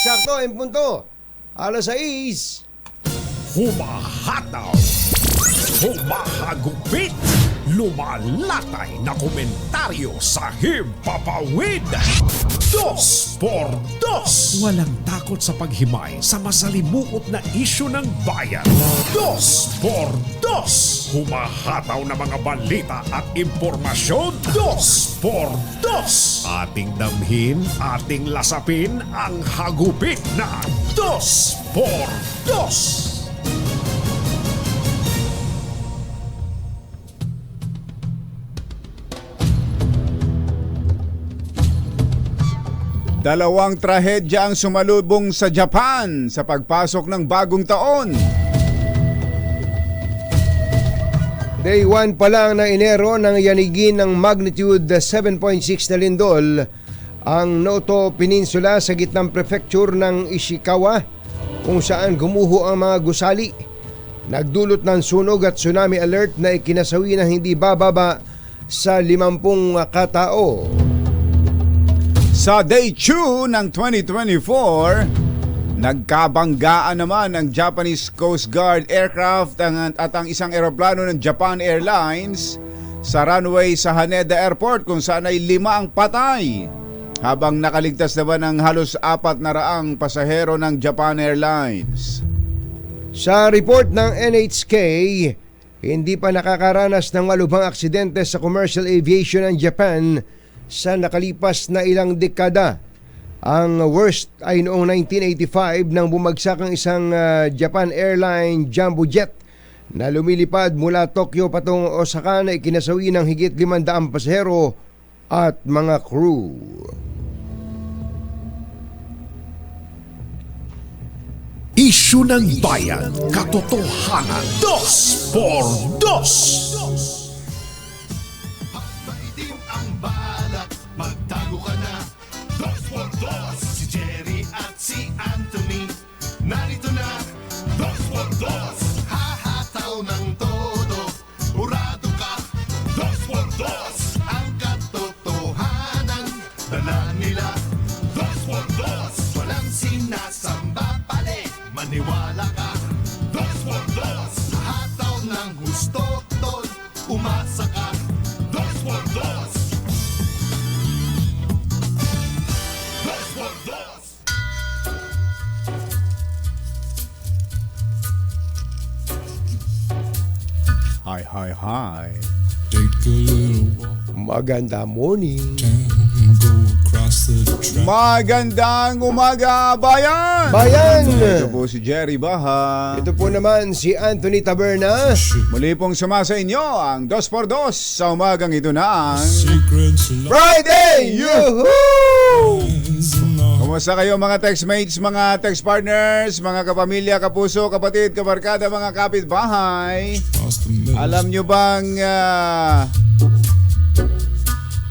eksakto, en punto. Alas 6. Humahataw, humahagupit, lumalatay na komentaryo sa Himpapawid. 2x2. Walang takot sa paghimay sa masalimuot na isyu ng bayan. 2x2. Humahataw na mga balita at impormasyon. 2x2. Ating damhin, ating lasapin ang hagupit na 2x2. Dalawang trahedya ang sumalubong sa Japan sa pagpasok ng bagong taon. Day 1 pa lang na Enero nang yanigin ng magnitude 7.6 na lindol ang Noto Peninsula sa gitnang prefecture ng Ishikawa kung saan gumuho ang mga gusali. Nagdulot ng sunog at tsunami alert na ikinasawi ng hindi bababa sa 50 katao. Sa Day 2 ng 2024, nagkabanggaan naman ang Japanese Coast Guard aircraft at ang isang eroplano ng Japan Airlines sa runway sa Haneda Airport kung saan ay 5 ang patay. Habang nakaligtas naman ang halos 400 pasahero ng Japan Airlines. Sa report ng NHK, hindi pa nakakaranas ng malubhang aksidente sa commercial aviation ng Japan sa nakalipas na ilang dekada. Ang worst ay noong 1985 nang bumagsak ang isang Japan Airline jumbo jet na lumilipad mula Tokyo patungong Osaka na ikinasawi ng higit 500 pasahero at mga crew. Isyu ng bayan, katotohanan. 2x2. Maitim ang balak, magtago ka na. 2x2, si Jerry at si Anthony. Narito na, 2x2, hahataw ng todo. Urado ka, 2x2, ang katotohanan. Dala nila, 2x2, walang sinasamba pali. Maniwala ka, 2x2, hataw ng gusto tol. Umasa ka, 2x2. Hi. Take a little walk Maganda morning. and go across the track. Magandang umaga, bayan! Bayan! Ito po si Jerry Baha. Ito po naman si Anthony Taberna. Muli pong sumasa inyo ang 2x2 sa umagang ito ng Secrets of Friday! Yoo-hoo! Kumusta kayo mga textmates, mga text partners, mga kapamilya, kapuso, kapatid, kabarkada, mga kapitbahay? across the middle. Alam nyo bang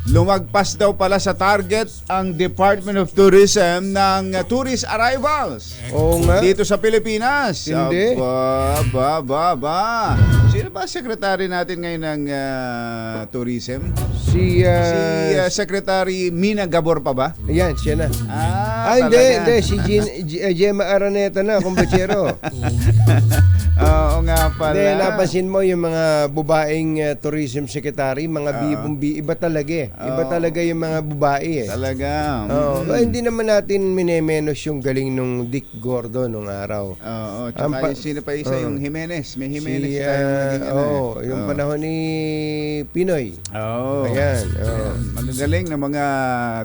lumagpas daw pala sa target ang Department of Tourism ng tourist arrivals Oo nga. dito sa Pilipinas? Hindi. Aba. Sino ba secretary natin ngayon ng tourism? Si Secretary Mina Gabor pa ba? ayan, siya na. Talaga. Hindi. Si Gemma Araneta na, kumbachero. Oo nga pala. Hindi, napansin mo yung mga babaeng tourism secretary, mga iba talaga eh. Iba talaga yung mga babae eh. Talaga. Hindi naman natin minemenos yung galing nung Dick Gordon nung araw. Oo, tsaka sino pa isa, yung Jimenez. May Jimenez Si, tayo naging yung panahon ni Pinoy. Oo. Ayan. Magagaling na mga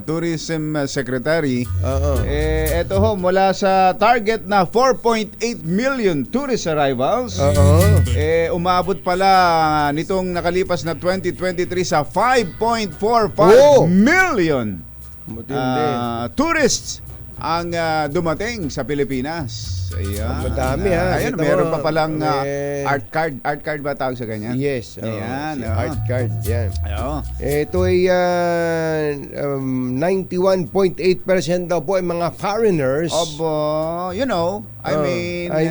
tourism secretary. Oo. Eto ho, mula sa target na 4.8 million tourist arrivals, Oo. umabot pala nitong nakalipas na 2023 sa 5.45 Oh! million Matindi. tourists ang dumating sa Pilipinas. Ayan. Madami, ha? Ayun, Kita meron mo, pa palang may- art card. Art card ba tawag sa ganyan? Yes. Ayan. Si art card. Yan. Oo. Ito ay 91.8% daw po ay mga foreigners. I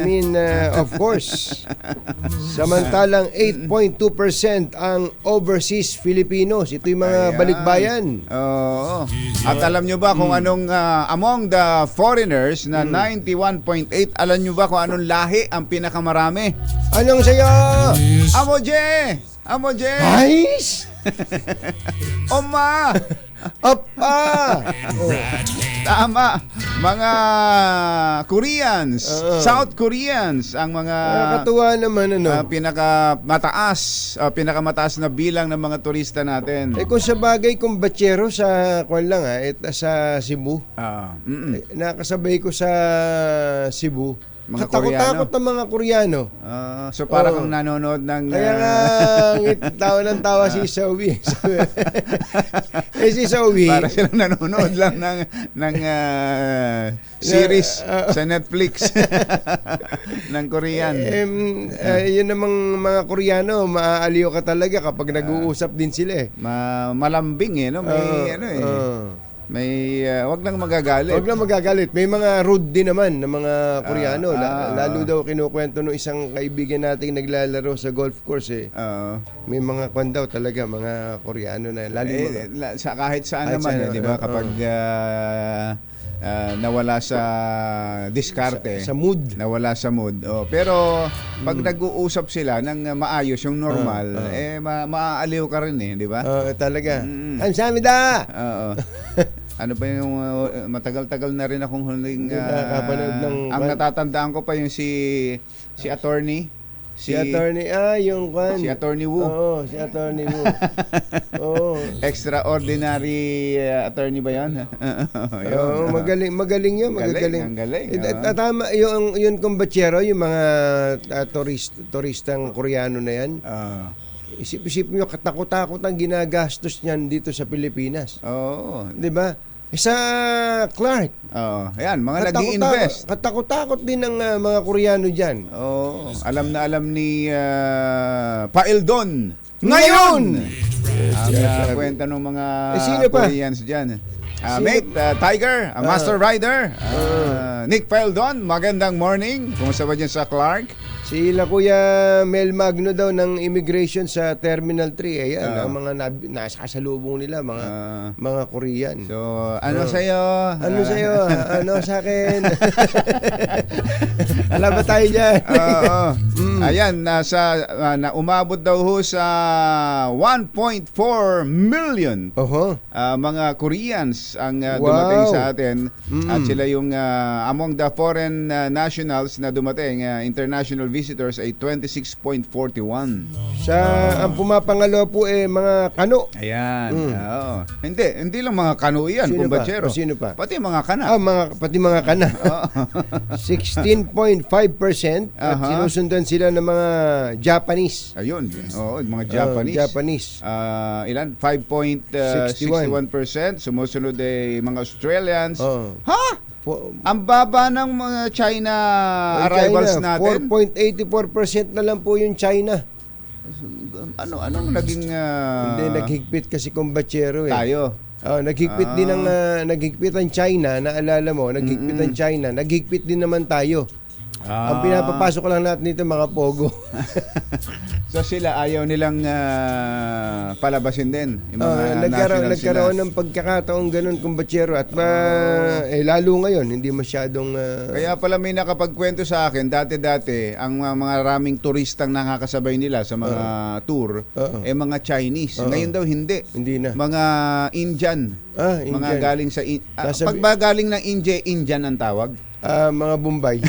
mean, Of course. Samantalang 8.2% ang overseas Filipinos. Ito yung mga ayan. balikbayan. Oo. At alam nyo ba kung anong among the the foreigners na 91.8, alam nyo ba kung anong lahi ang pinakamarami? Anong sayo? Amoje! Amoje! Guys! Oma! Apa! Tama. Mga Koreans, South Koreans, ang mga Nakakatuwa naman, ano? pinakamataas na bilang ng mga turista natin. Kung sa bagay, kung batsero sa, sa Cebu, nakasabay ko sa Cebu, Mga katakot-takot ng mga Koreano. So para kang nanonood ng Kaya nga, tawa ng tawa si Zoe. Si Zoe. para silang nanonood lang ng series sa Netflix ng Korean. Yun namang mga Koreano, maaaliw ka talaga kapag nag-uusap din sila eh. Malambing no? May may wag lang magagalit. Huwag lang magagalit. May mga rude din naman ng mga Koreano. Lalo daw kinukwento ng isang kaibigan nating naglalaro sa golf course eh. May mga kwan daw talaga, mga Koreano na. Lalo mga, Kahit saan Kahit naman, saan, di ba? Kapag nawala sa diskarte, sa mood. nawala sa mood. Pero pag nag-uusap sila ng maayos, yung normal, maaaliw ka rin eh, di ba? Talaga. Kamsahamnida! Oo. Ano pa yung matagal-tagal na rin akong huling Nakakapanood ng ang natatandaan ko pa yung si attorney Si attorney, yung kwan. si Attorney Wu. Oo, si attorney Wu. Oo. Extraordinary attorney ba 'yan? Oo, magaling yun, magagaling. Ang galing. Tama, yung kumbatsero, yung mga turistang Koreano na yan. Isip-isip nyo, katakot-takot ang ginagastos niyan dito sa Pilipinas. Oo. Di ba? Sa Clark. Oo. Ayan, mga nag-i-invest. Katakot-takot din ng mga Koreano dyan. Oo. Alam na alam ni Paildon. Ngayon! Ang kwenta ng mga sino pa? Koreans dyan. Mate, Tiger, Master Rider, Nick Paildon, magandang morning. Kumusta ba dyan sa Clark? Sila Kuya Mel Magno daw ng immigration sa Terminal 3. Ayan, ang mga nakasalubong nila, mga Korean. So, ano sa'yo? Ano sa'yo? Ano sa akin? Alam ba tayo dyan? Oo. Ayan, umabot daw ho sa 1.4 million mga Koreans ang dumating sa atin. At sila yung among the foreign nationals na dumating, international visitors ay 26.41. Ang pumapangalo po mga kano. Ayan. Oo. Hindi lang mga kano yan, Sino kumbatsero. Sino pa? Pati mga kana. Pati mga kana. 16.5% at sinusundan sila ng mga Japanese. Ayun. Oo, mga Japanese. Japanese. Ilan? 5.61%. Sumusunod ay mga Australians. Ha? Ang baba ng mga China arrivals natin. 4.84% na lang po yung China. Anong naging Hindi, naghigpit kasi kumbatsero eh. tayo? Naghigpit din naghigpit ang China, naalala mo, naghigpit ang China, naghigpit din naman tayo. Ang pinapapasok lang natin dito mga pogo. So sila ayaw nilang palabasin din. Yung mga nagkaroon ng pagkakataong ganun kumbatsero at lalo ngayon hindi masyadong kaya pala may nakapagkwento sa akin dati ang mga raming turistang nakakasabay nila sa mga tour mga Chinese. Ngayon daw hindi na. Mga Indian. Mga galing sa pag ba galing ng India, Indian ang tawag? Mga Bombay.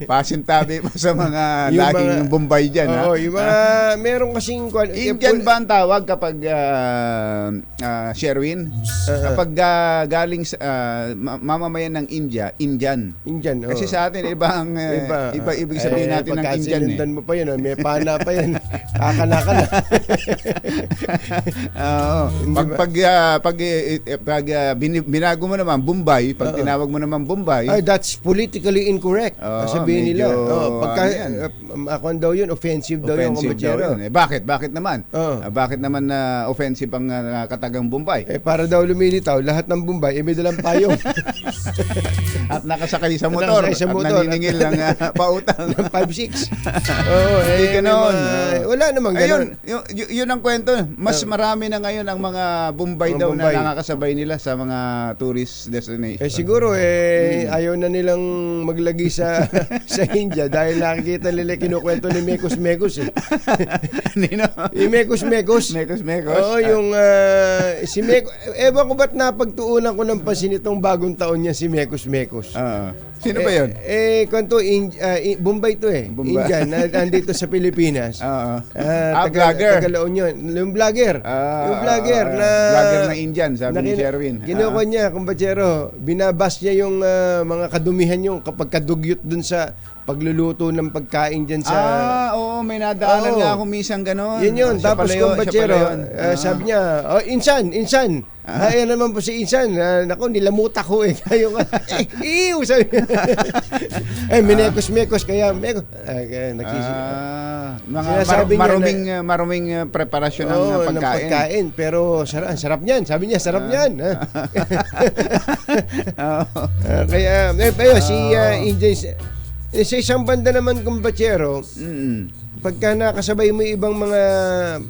Pasintabi pa sa mga laging Bombay dyan. Yung mga meron kasing Indian ba ang tawag kapag Sherwin? Kapag galing mamamayan ng India, Indian. Kasi sa atin iba ibig sabihin natin ng Indian. Sinundan mo pa yun, may pana pa yan. Kakana na. Pag binago mo naman Bombay, pag tinawag mo naman Bombay, that's politically incorrect. sasabihin nila. medyo, Pagka, ano yan, ako daw yun, offensive daw yung offensive daw kumbachero. yun. Bakit? Bakit naman? Oo. Bakit naman offensive ang katagang Bombay? Para daw lumilitaw, lahat ng Bombay, may dalang payong. At nakasakay sa motor. Nakasakay sa at motor. naniningil ng pautang. ng 5-6. Oo, Hindi ganon. wala namang Ayun, ganon. yun ang kwento. Mas marami na ngayon ang mga Bombay Mga daw Bombay. na nakakasabay nila sa mga tourist destination. Siguro, ayaw na nilang maglagi sa sa India dahil nakikita nila kinukwento ni Mekos Mekos eh. Nino? Yung Mekos Mekos. Mekos. Oo, yung si Mekos. Ewan ko ba't napagtuunan ko ng pansin itong bagong taon niya si Mekos Mekos. Sino ba yun? Kwento, Bombay to eh. Bombay. Indian, andito sa Pilipinas. Vlogger. Tagalaon yun. Yung vlogger. Yung vlogger na... Vlogger na Indian, sabi ni Sherwin. Kinuha niya, kumbachero, binabas niya yung mga kadumihan yung kapag kadugyot dun sa pagluluto ng pagkain dyan sa... Oo, may nadaanan Oo. nga ako minsan ganon. Yun yun. Siya Tapos pala yun, kumbachero, siya pala yun. sabi niya, Insan. Ayan naman po si Insan. Naku, nilamuta ko eh. Kayo nga. Ew! Sabi niya. Minekos-mekos. Kaya, mekos. Mga Sinasabi niya maruming preparasyon ng Oo, ng pagkain. pagkain. Pero sarap niyan. Sabi niya, sarap niyan. Kaya, si Insan, sa isang banda naman kumbachero, pagka nakasabay mo yung ibang mga,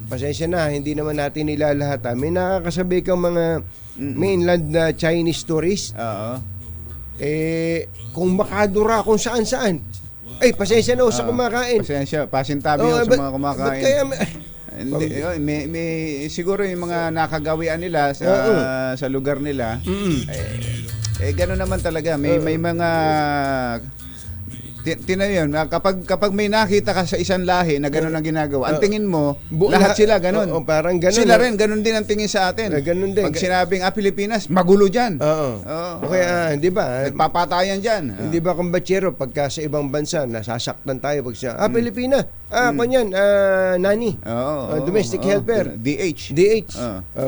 pasensya na, hindi naman natin nilalahat. May nakakasabay kang mga mainland na Chinese tourist. Oo. Kung makadura kung saan-saan. Ay, pasensya na sa kumakain. Pasensya, pasintabi Oo, sa mga kumakain. ba't kaya, Hindi, may siguro yung mga nakagawian nila sa lugar nila. Gano'n naman talaga. May mga tinayo yun, kapag may nakita ka sa isang lahi na gano'n ang ginagawa, ang tingin mo, lahat sila gano'n. Oo, parang gano'n. Sila rin, gano'n din ang tingin sa atin. Gano'n din. Pag sinabing, Pilipinas, magulo dyan. Oo. Kaya, di ba? Nagpapatayan dyan. Hindi ba kumbachero, pagka sa ibang bansa, nasasaktan tayo pag siya, Pilipina, kanyan, nani, domestic helper, DH.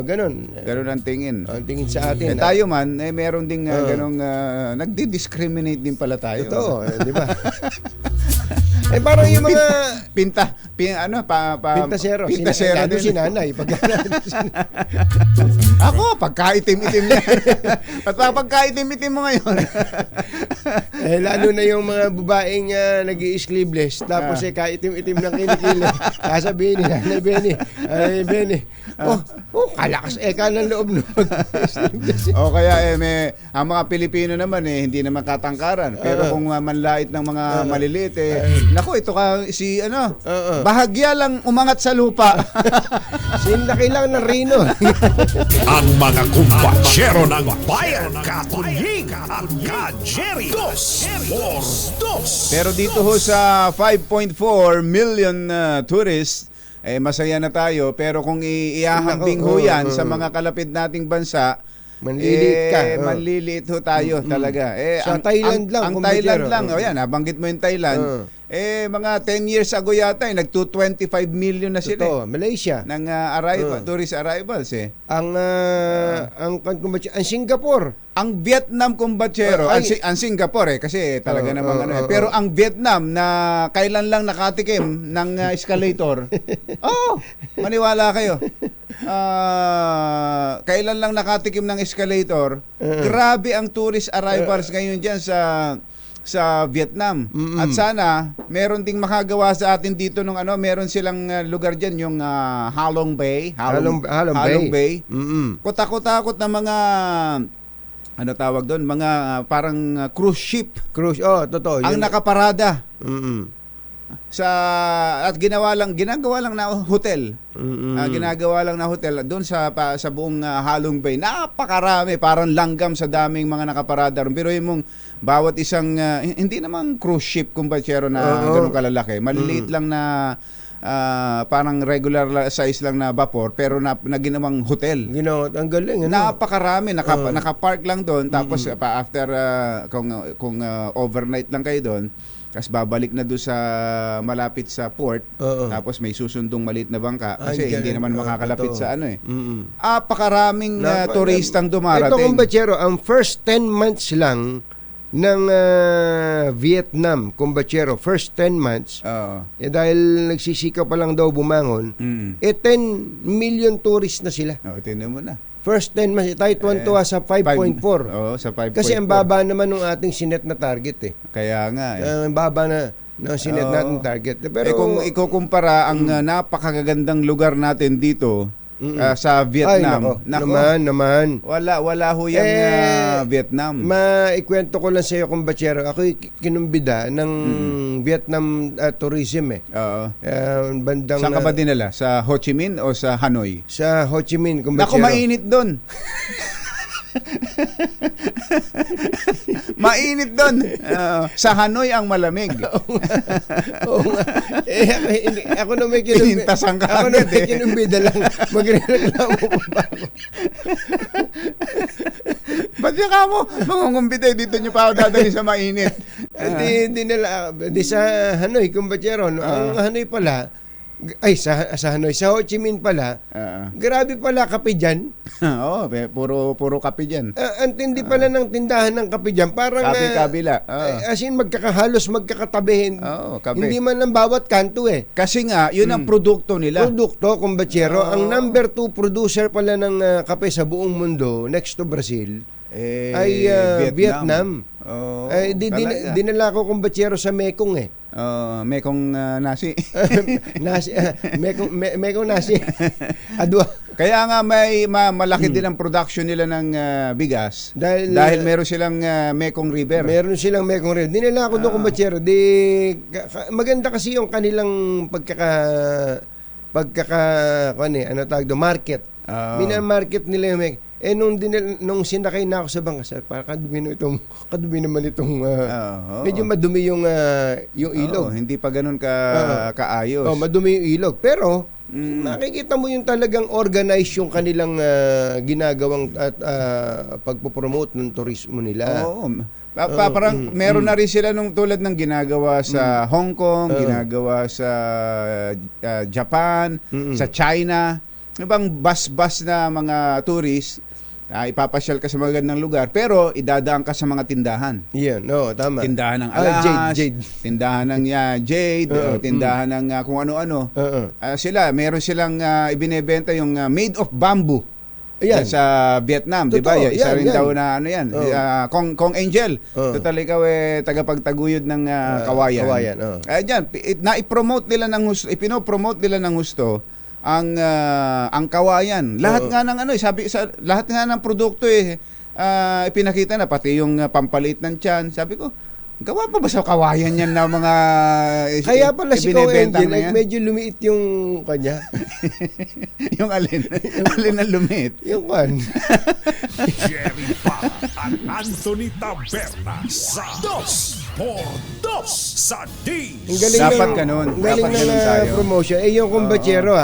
ganon. Gano'n ang tingin. Ang tingin sa atin. Tayo man, meron ding ganong nagdi-discriminate din pala tayo. Totoo, di ba? Parang yung mga pintasero. Pintasero Lalo din. si nanay. Ako, pagkaitim-itim niya. Pagkaitim-itim mo ngayon. Lalo na yung mga babaeng nag-i-sleeveless tapos kaitim-itim ng kilikili. Sasabihin ni Nanay Benny, kalakas ka ng loob nun. O kaya ang mga Pilipino naman hindi naman katangkaran. Pero kung manlait ng mga maliliit naku, ito ka bahagya lang umangat sa lupa. Sinlaki lang ng rino. Ang mga kumbatsero ng bayan, katunying at ka-Jerry. 2x2. Pero dito ho sa 5.4 million tourists, masaya na tayo. Pero kung iahambing ho yan sa mga kalapit nating bansa, Manliliit ka. Manliliit ho tayo talaga. Sa Thailand lang, Ang kung Thailand medyo, lang. Yan, nabanggit mo yung Thailand. Mga 10 years ago yata, nag-225 million na sila. Ito, Malaysia. Ng tourist arrivals Ang Singapore. Ang Vietnam kumbatsero, ang Singapore kasi talaga namang pero ang Vietnam na kailan lang nakatikim ng escalator. Maniwala kayo. Kailan lang nakatikim ng escalator. Grabe ang tourist arrivals ngayon diyan sa Vietnam. At sana meron ding makagawa sa atin dito nung meron silang lugar diyan yung Halong Bay. Halong Bay. Kutakot na mga tawag doon? Mga parang cruise ship. Totoo. Ang nakaparada. At ginagawa lang na hotel. Ginagawa lang na hotel doon sa buong Halong Bay. Napakarami, parang langgam sa daming mga nakaparada. Pero yung mong bawat isang hindi naman cruise ship kumbatsero na ganun kalalaki. Maliliit lang na parang regular size lang na vapor pero na ginawang hotel. Ang galing. Napakarami, nakapark lang doon tapos after kung overnight lang kayo doon, tapos babalik na doon sa malapit sa port, tapos may susundong maliit na bangka kasi hindi naman makakalapit sa Apakaraming turistang dumarating. Ito kumbatsero, ang first 10 months lang ng Vietnam, kumbachero, first 10 months, Oo. dahil nagsisika pa lang daw bumangon, 10 million tourists na sila. Oh, tingnan mo na. First 10 months, tayo tuwan-tuwa sa 5.4. Oo, sa 5.4. Kasi ang baba naman ng ating sinet na target eh. Kaya nga eh. Ang baba na ng sinet Oo. natin target. Pero Kung ikukumpara ang napakagandang lugar natin dito sa Vietnam, ay, nako, naman. wala ho yung Vietnam. Maikwento ko lang sa iyo, kumbachero. Ako'y kinumbida ng Vietnam tourism eh. Oo. Bandang Saan ka ba dinala? Sa Ho Chi Minh o sa Hanoi? sa Ho Chi Minh, Naku, kumbachero. mainit doon. Mainit doon. Sa Hanoi ang malamig. Oo nga. Ako na may Pinintasan ka Ako na agad may eh. kinumbida lang. Magreklamo pa ba ako? Ba't yung kamo? Mangungumbite, dito nyo pa ako dadali sa mainit. Hindi nila. Di sa Hanoi, kumbachero. No? Ang Hanoi pala, sa Hanoi, sa Ho Chi Minh pala, grabe pala kape dyan. Oo, puro kape dyan. Ang tindi pala ng tindahan ng kape dyan. Parang, Kape-kabila. as in, halos magkakatabihin. Oo, kape. Hindi man lang bawat kanto eh. Kasi nga, yun ang produkto nila. Produkto, kumbachero. Ang number 2 producer pala ng kape sa buong mundo, next to Brazil, ay Vietnam. Oo, talaga. Dinala ko kumbachero sa Mekong eh. Mekong nasi. Mekong nasi. Adwa. Kaya nga malaki din ang production nila ng bigas dahil meron silang Mekong River. Meron silang Mekong River. Dinala ko doon kumbachero. Maganda kasi yung kanilang market. Minamarket nila yung Mekong. Nung sinakay na ako sa bangka, parang kadumi naman itong medyo madumi yung ilog. Hindi pa ganun kaayos. Madumi yung ilog. Pero nakikita mo yung talagang organize yung kanilang ginagawang at pagpopromote ng turismo nila. Oo. Parang meron na rin sila nung tulad ng ginagawa sa Hong Kong, ginagawa sa Japan, sa China. Ibang bus na mga tourist, ipapasyal ka sa magandang lugar, pero idadaan ka sa mga tindahan. Yan, tama. Tindahan ng alahas, Jade. tindahan ng jade, tindahan ng kung ano-ano. Meron silang ibinebenta yung made of bamboo. Ayan. Sa Vietnam, di ba? Totoo, Isa rin yan. daw na ano yan. Kong Angel. Total, ikaw tagapagtaguyod ng kawayan. Diyan, na-promote nila ng gusto, ipinopromote nila ng gusto ang kawayan. Lahat nga ng lahat nga ng produkto ipinakita na, pati yung pampalit ng tiyan. Sabi ko, gawa pa ba sa kawayan yan na mga Kaya pala si Kong ibinebenta Angel, na yan? medyo lumiit yung kanya. Yung alin? Alin ang lumit? Yung kan. Jerry Pa at Anthony Taberna sa 2x2 sa Ang galing Dapat ng, ganun. ang galing Dapat ng ganun tayo. promotion. Yung kumbachero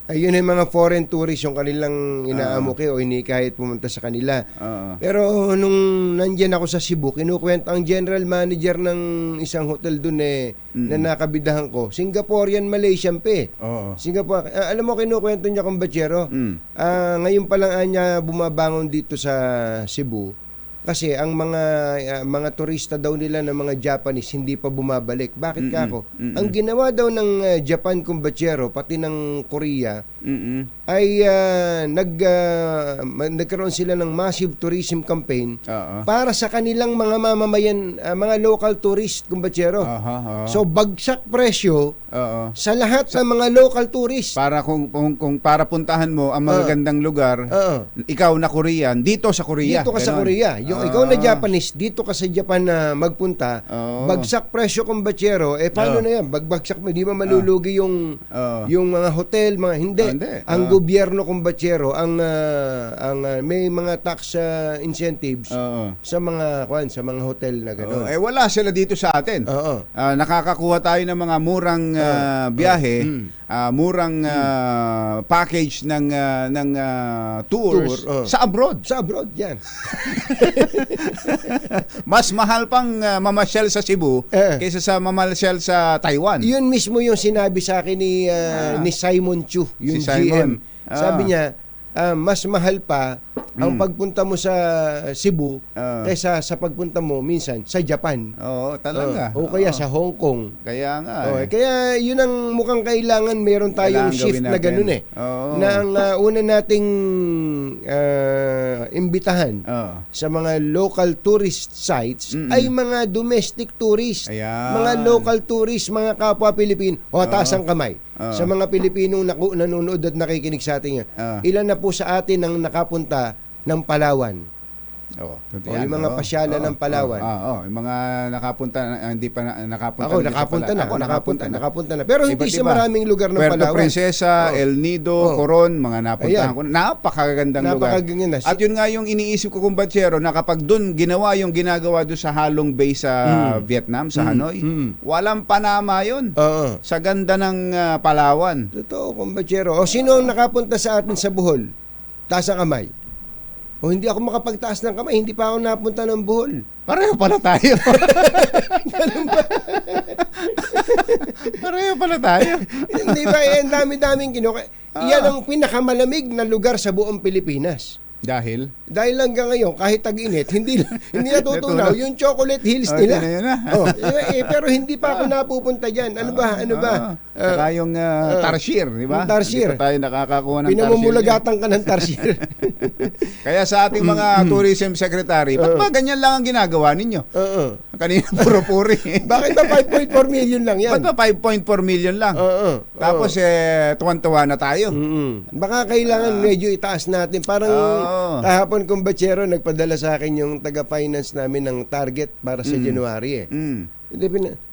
ayun yung mga foreign tourists yung kanilang inaamuki o hindi kahit pumunta sa kanila. Pero nung nandyan ako sa Cebu, kinukwento ang general manager ng isang hotel dun na nakabidahan ko, Singaporean, Malaysian Singapore. Alam mo, kinukwento niya kumbachero. Ngayon pa lang niya bumabangon dito sa Cebu. Kasi ang mga turista daw nila ng mga Japanese hindi pa bumabalik. Bakit ka ako? Ang ginawa daw ng Japan kumbachero pati ng Korea ay nagkaroon sila ng massive tourism campaign para sa kanilang mga mamamayan, mga local tourist kumbachero. So bagsak presyo sa lahat ng mga local tourists. Para kung para puntahan mo ang magagandang lugar, ikaw na Korean, dito sa Korea. Dito ka sa Korea. Yung ikaw na Japanese, dito ka sa Japan na magpunta, bagsak presyo kumbachero, paano na yan? Bagbagsak mo, di ba malulugi yung mga hotel, mga hindi. Ang gobyerno kumbachero, ang may mga tax incentives sa mga hotel na gano'n. Wala sila dito sa atin. Nakakakuha tayo ng mga murang biyahe, murang package ng tours sa abroad. Sa abroad, yan. Mas mahal pang mamasyal sa Cebu kaysa sa mamasyal sa Taiwan. Yun mismo yung sinabi sa akin ni Simon Chu, yung Si Simon. GM. Sabi niya, mas mahal pa ang pagpunta mo sa Cebu kaysa sa pagpunta mo minsan sa Japan. Oo, talaga. O kaya Oo. sa Hong Kong. Kaya nga. Kaya yun ang mukhang kailangan meron tayong Kailangan shift gawin na natin. ganun Oo. Na ang una nating imbitahan Oo. sa mga local tourist sites ay mga domestic tourist. Ayan. Mga local tourist, mga kapwa Pilipino. Taas ang kamay. Sa mga Pilipinong nanonood at nakikinig sa atin. Ilan na po sa atin ang nakapunta ng Palawan? Yung mga pasyalan ng Palawan. Yung mga nakapunta, hindi pa nakapunta. Ako, nakapunta na. Pero hindi sa maraming lugar ng Puerto Palawan. Princesa, El Nido, Coron, mga napuntahan ko. Napakagandang lugar. Napakaganda. At yun nga yung iniisip ko, kumbatsero, na kapag dun yung ginagawa doon sa Halong Bay sa Vietnam, sa Hanoi, walang panama yun. Oo. Sa ganda ng Palawan. Totoo, kumbachero. O sino ang nakapunta sa atin sa Bohol? Taas ang kamay. O hindi ako makapagtaas ng kamay, hindi pa ako napunta ng Bohol. Pareho pala tayo. Pareho pala tayo. Hindi ba? Ang dami-daming Yan ang pinakamalamig na lugar sa buong Pilipinas. Dahil? Dahil hanggang ngayon, kahit tag-init, hindi natutunaw yung chocolate hills nila. Yun na. Pero hindi pa ako napupunta dyan. Ano ba? Saka yung tarsier, di ba? Yung tarsier. Hindi pa tayo nakakakuha ng tarsier. Pinamumulagatan ka ng tarsier. Kaya sa ating mga tourism secretary, ba't ba ganyan lang ang ginagawa ninyo? Kanina puro puri. Bakit ba 5.4 million lang yan? Ba't ba 5.4 million lang? Tapos tuwan-tuwa na tayo. Baka kailangan medyo itaas natin. Parang kahapon kumbatsero nagpadala sa akin yung taga-finance namin ng target para sa January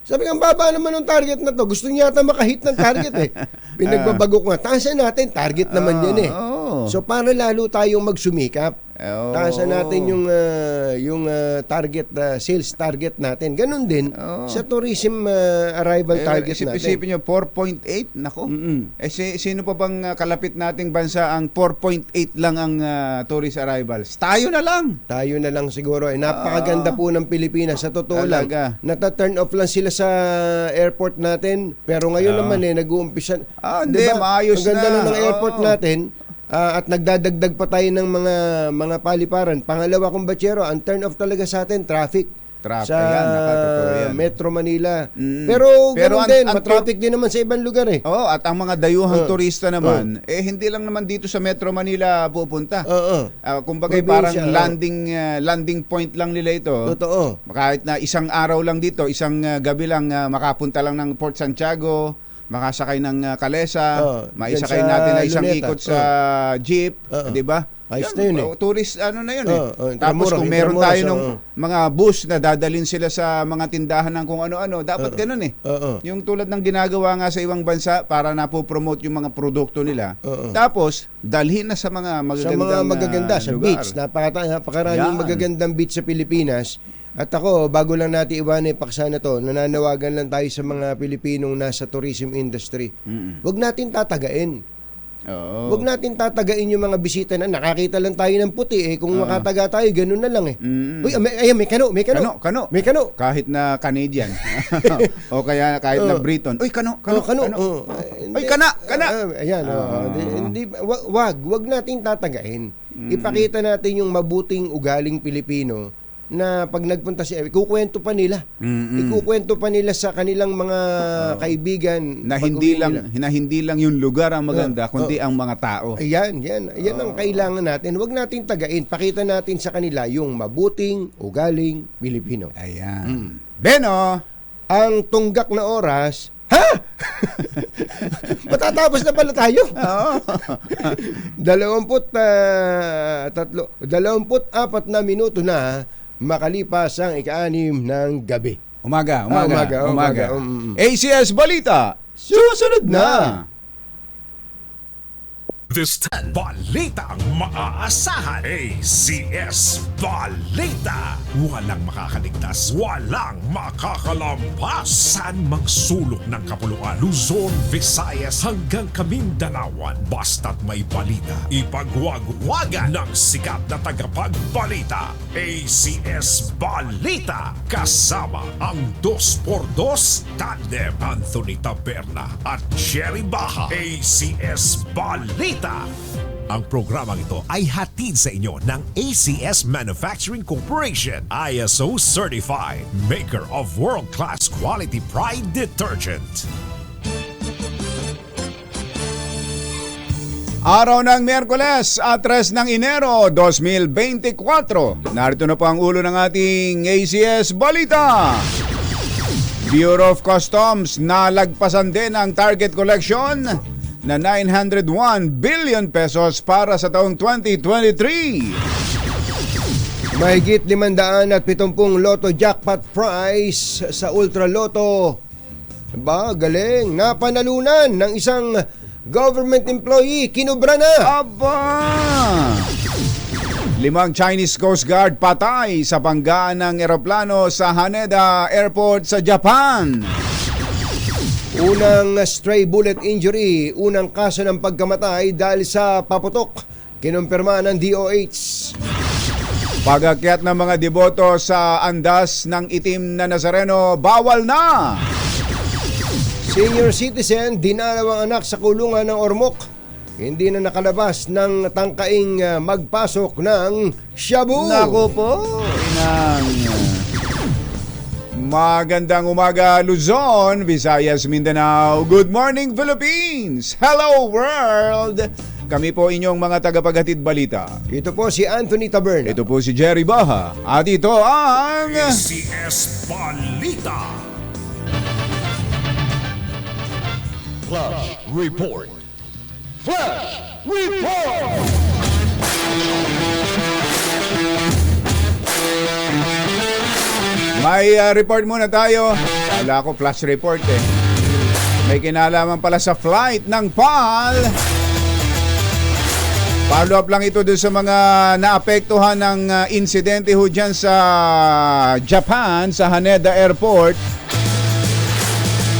Sabi nga, baba naman ng target na to. Gusto niya yata makahit ng target Pinagbabago ko nga. Taasan natin, target naman yan So para lalo tayong magsumikap. Taasan natin yung target, sales target natin. Ganon din sa tourism arrival target natin. Isipin nyo, 4.8? Nako. Sino pa bang kalapit nating bansa ang 4.8 lang ang tourist arrivals? Tayo na lang. Tayo na lang siguro. Napakaganda po ng Pilipinas. Sa totoo lang, Talaga. nata-turn off lang sila sa airport natin. Pero ngayon naman nag-uumpisa. Hindi, maayos Ang ganda na. ng airport natin. At nagdadagdag pa tayo ng mga paliparan. Pangalawa, kumbachero, ang turn off talaga sa atin, traffic. Traffic, Sa nakatotoo yan. Metro Manila. Pero ganun din, matraffic din naman sa ibang lugar At ang mga dayuhang turista naman, hindi lang naman dito sa Metro Manila pupunta. Kumbaga parang Probinsya, landing point lang nila ito. Totoo. Kahit na isang araw lang dito, isang gabi lang makapunta lang ng Port Santiago, makasakay ng Calesa, maisakay Dyan sa natin na isang Luneta. ikot sa jeep, 'di ba? Ayos na yun Tourist na yun Tapos Intramuros, kung meron Intramuros, tayo ng mga bus na dadalhin sila sa mga tindahan ng kung ano-ano, dapat ganun Yung tulad ng ginagawa nga sa ibang bansa para napopromote yung mga produkto nila. Tapos dalhin na sa mga magagandang sa lugar. beach. Napakaraming magagandang beach sa Pilipinas. At ako, bago lang natin iwan paksa na to, nananawagan lang tayo sa mga Pilipinong nasa tourism industry. Huwag natin tatagain. Huwag natin tatagain yung mga bisita na nakakita lang tayo ng puti kung makataga tayo, ganun na lang Uy, may kano. May kano. Kahit na Canadian. O kaya kahit na Briton. Uy, kano. Uy, kana. Ayan, wag natin tatagain. Ipakita natin yung mabuting ugaling Pilipino na pag nagpunta ikukwento pa nila. Ikukwento pa nila sa kanilang mga kaibigan Na hindi lang yung lugar ang maganda, kundi ang mga tao. Ayan ang kailangan natin. Huwag natin tagain. Pakita natin sa kanila yung mabuting ugaling Pilipino. Ayan. Beno, Ang tunggak na oras, matatapos na pala tayo. 24 na minuto na makalipas ang ika-6 ng gabi. umaga. Umaga. ACS Balita, susunod na. This time, balita ang maaasahan. ACS Balita. Walang makakaligtas, walang makakalampas. Saan mang sulok ng kapuluan, Luzon, Visayas hanggang Kamindalawan. Basta't may balita, ipagwagwagan ng sikat na tagapagbalita. ACS Balita. Kasama ang 2x2 tandem Anthony Taberna at Jerry Baja. ACS Balita. Ang programang ito ay hatid sa inyo ng ACS Manufacturing Corporation, ISO Certified, maker of world-class quality Pride detergent. Araw ng Miyerkules, 3 ng Enero 2024. Narito na po ang ulo ng ating ACS Balita. Bureau of Customs nalagpasan din ang target collection na 901 billion pesos para sa taong 2023. Mahigit 570 Lotto jackpot prize sa Ultra Lotto. Ba, galing. Napanalunan ng isang government employee. Kinubra na. Aba! 5 Chinese Coast Guard patay sa banggaan ng eroplano sa Haneda Airport sa Japan. Unang stray bullet injury, unang kaso ng pagkamatay dahil sa paputok, kinumpirma ng DOH. Pag-akyat ng mga deboto sa andas ng itim na Nazareno, bawal na! Senior citizen, dinalawang anak sa kulungan ng Ormoc. Hindi na nakalabas ng tangkaing magpasok ng shabu. Naku po! Magandang umaga Luzon, Visayas, Mindanao. Good morning Philippines! Hello world! Kami po inyong mga tagapaghatid balita. Ito po si Anthony Taberna. Ito po si Jerry Baha. At ito ang... ACS Balita. Flash Report. Flash Report. May report muna tayo. Wala ko flash report eh. May kinalaman pala sa flight ng PAL. Follow up lang ito doon sa mga naapektuhan ng insidente ho dyan sa Japan, sa Haneda Airport.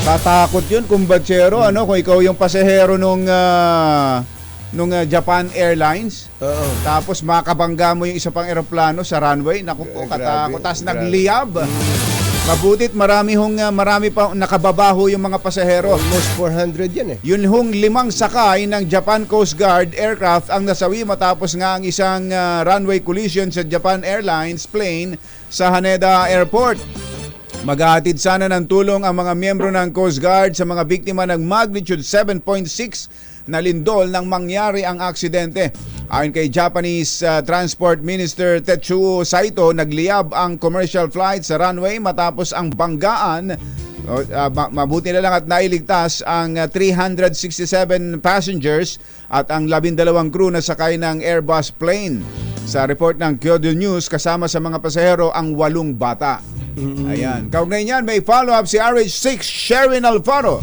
Tatakot yun kung batsero, kung ikaw yung pasahero nung Japan Airlines. Oo. Tapos makabangga mo yung isa pang eroplano sa runway. Naku po, katakot. Tapos grabe. nagliyab. Mabutit marami pa nakababaho yung mga pasahero. Almost 400 yan eh. Yun hong 5 sakay ng Japan Coast Guard aircraft ang nasawi matapos nga ang isang runway collision sa Japan Airlines plane sa Haneda Airport. Maghahatid sana ng tulong ang mga miyembro ng Coast Guard sa mga biktima ng magnitude 7.6 na lindol nang mangyari ang aksidente. Ayon kay Japanese Transport Minister Tetsuo Saito, nagliyab ang commercial flight sa runway matapos ang banggaan. Mabuti na lang at nailigtas ang 367 passengers at ang 12 crew na sakay ng Airbus plane. Sa report ng Kyodo News, kasama sa mga pasahero ang 8 bata. Ayan. Kaugnay niyan, may follow-up si RH6 Sherin Alfaro.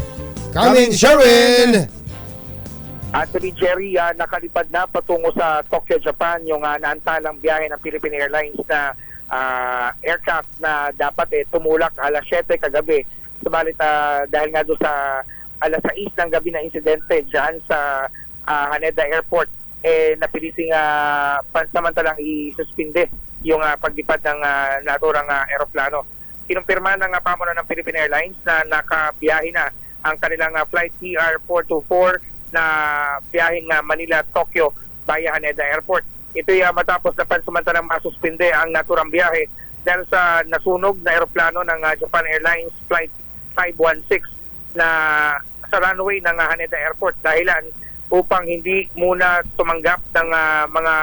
Coming, Sherin! Anthony, Jerry, nakalipad na patungo sa Tokyo, Japan yung naantalang biyahe ng Philippine Airlines na aircraft na dapat tumulak alas 7 kagabi. Subalit dahil nga doon sa alas 6 ng gabi na insidente dyan sa Haneda Airport, napiliting pansamantalang isuspinde yung paglipad ng naturang aeroplano. Kinumpirma ng pamunuan ng Philippine Airlines na nakabiyahe na ang kanilang flight PR424 na biyaheng Manila-Tokyo via Haneda Airport. Ito'y matapos na pansamantalang masuspinde ang naturang biyahe dahil sa nasunog na aeroplano ng Japan Airlines Flight 516 na sa runway ng Haneda Airport, dahilan upang hindi muna tumanggap ng mga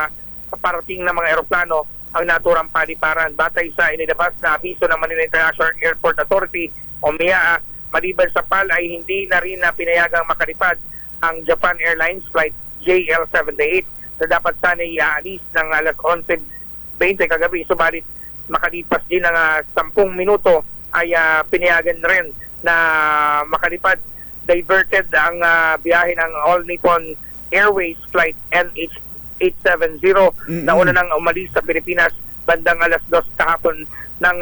parating na mga aeroplano ang naturang paliparan. Batay sa inilabas na abiso ng Manila International Airport Authority o MIAA, maliban sa PAL ay hindi na rin pinayagang makalipad ang Japan Airlines Flight JL78 na dapat sana iaalis ng alas 11:20 kagabi. Subalit makalipas din ng 10 minuto ay pinayagan rin na makalipad. Diverted ang biyahe ng All Nippon Airways Flight NH870 na una nang umalis sa Pilipinas bandang alas 2 kahapon ng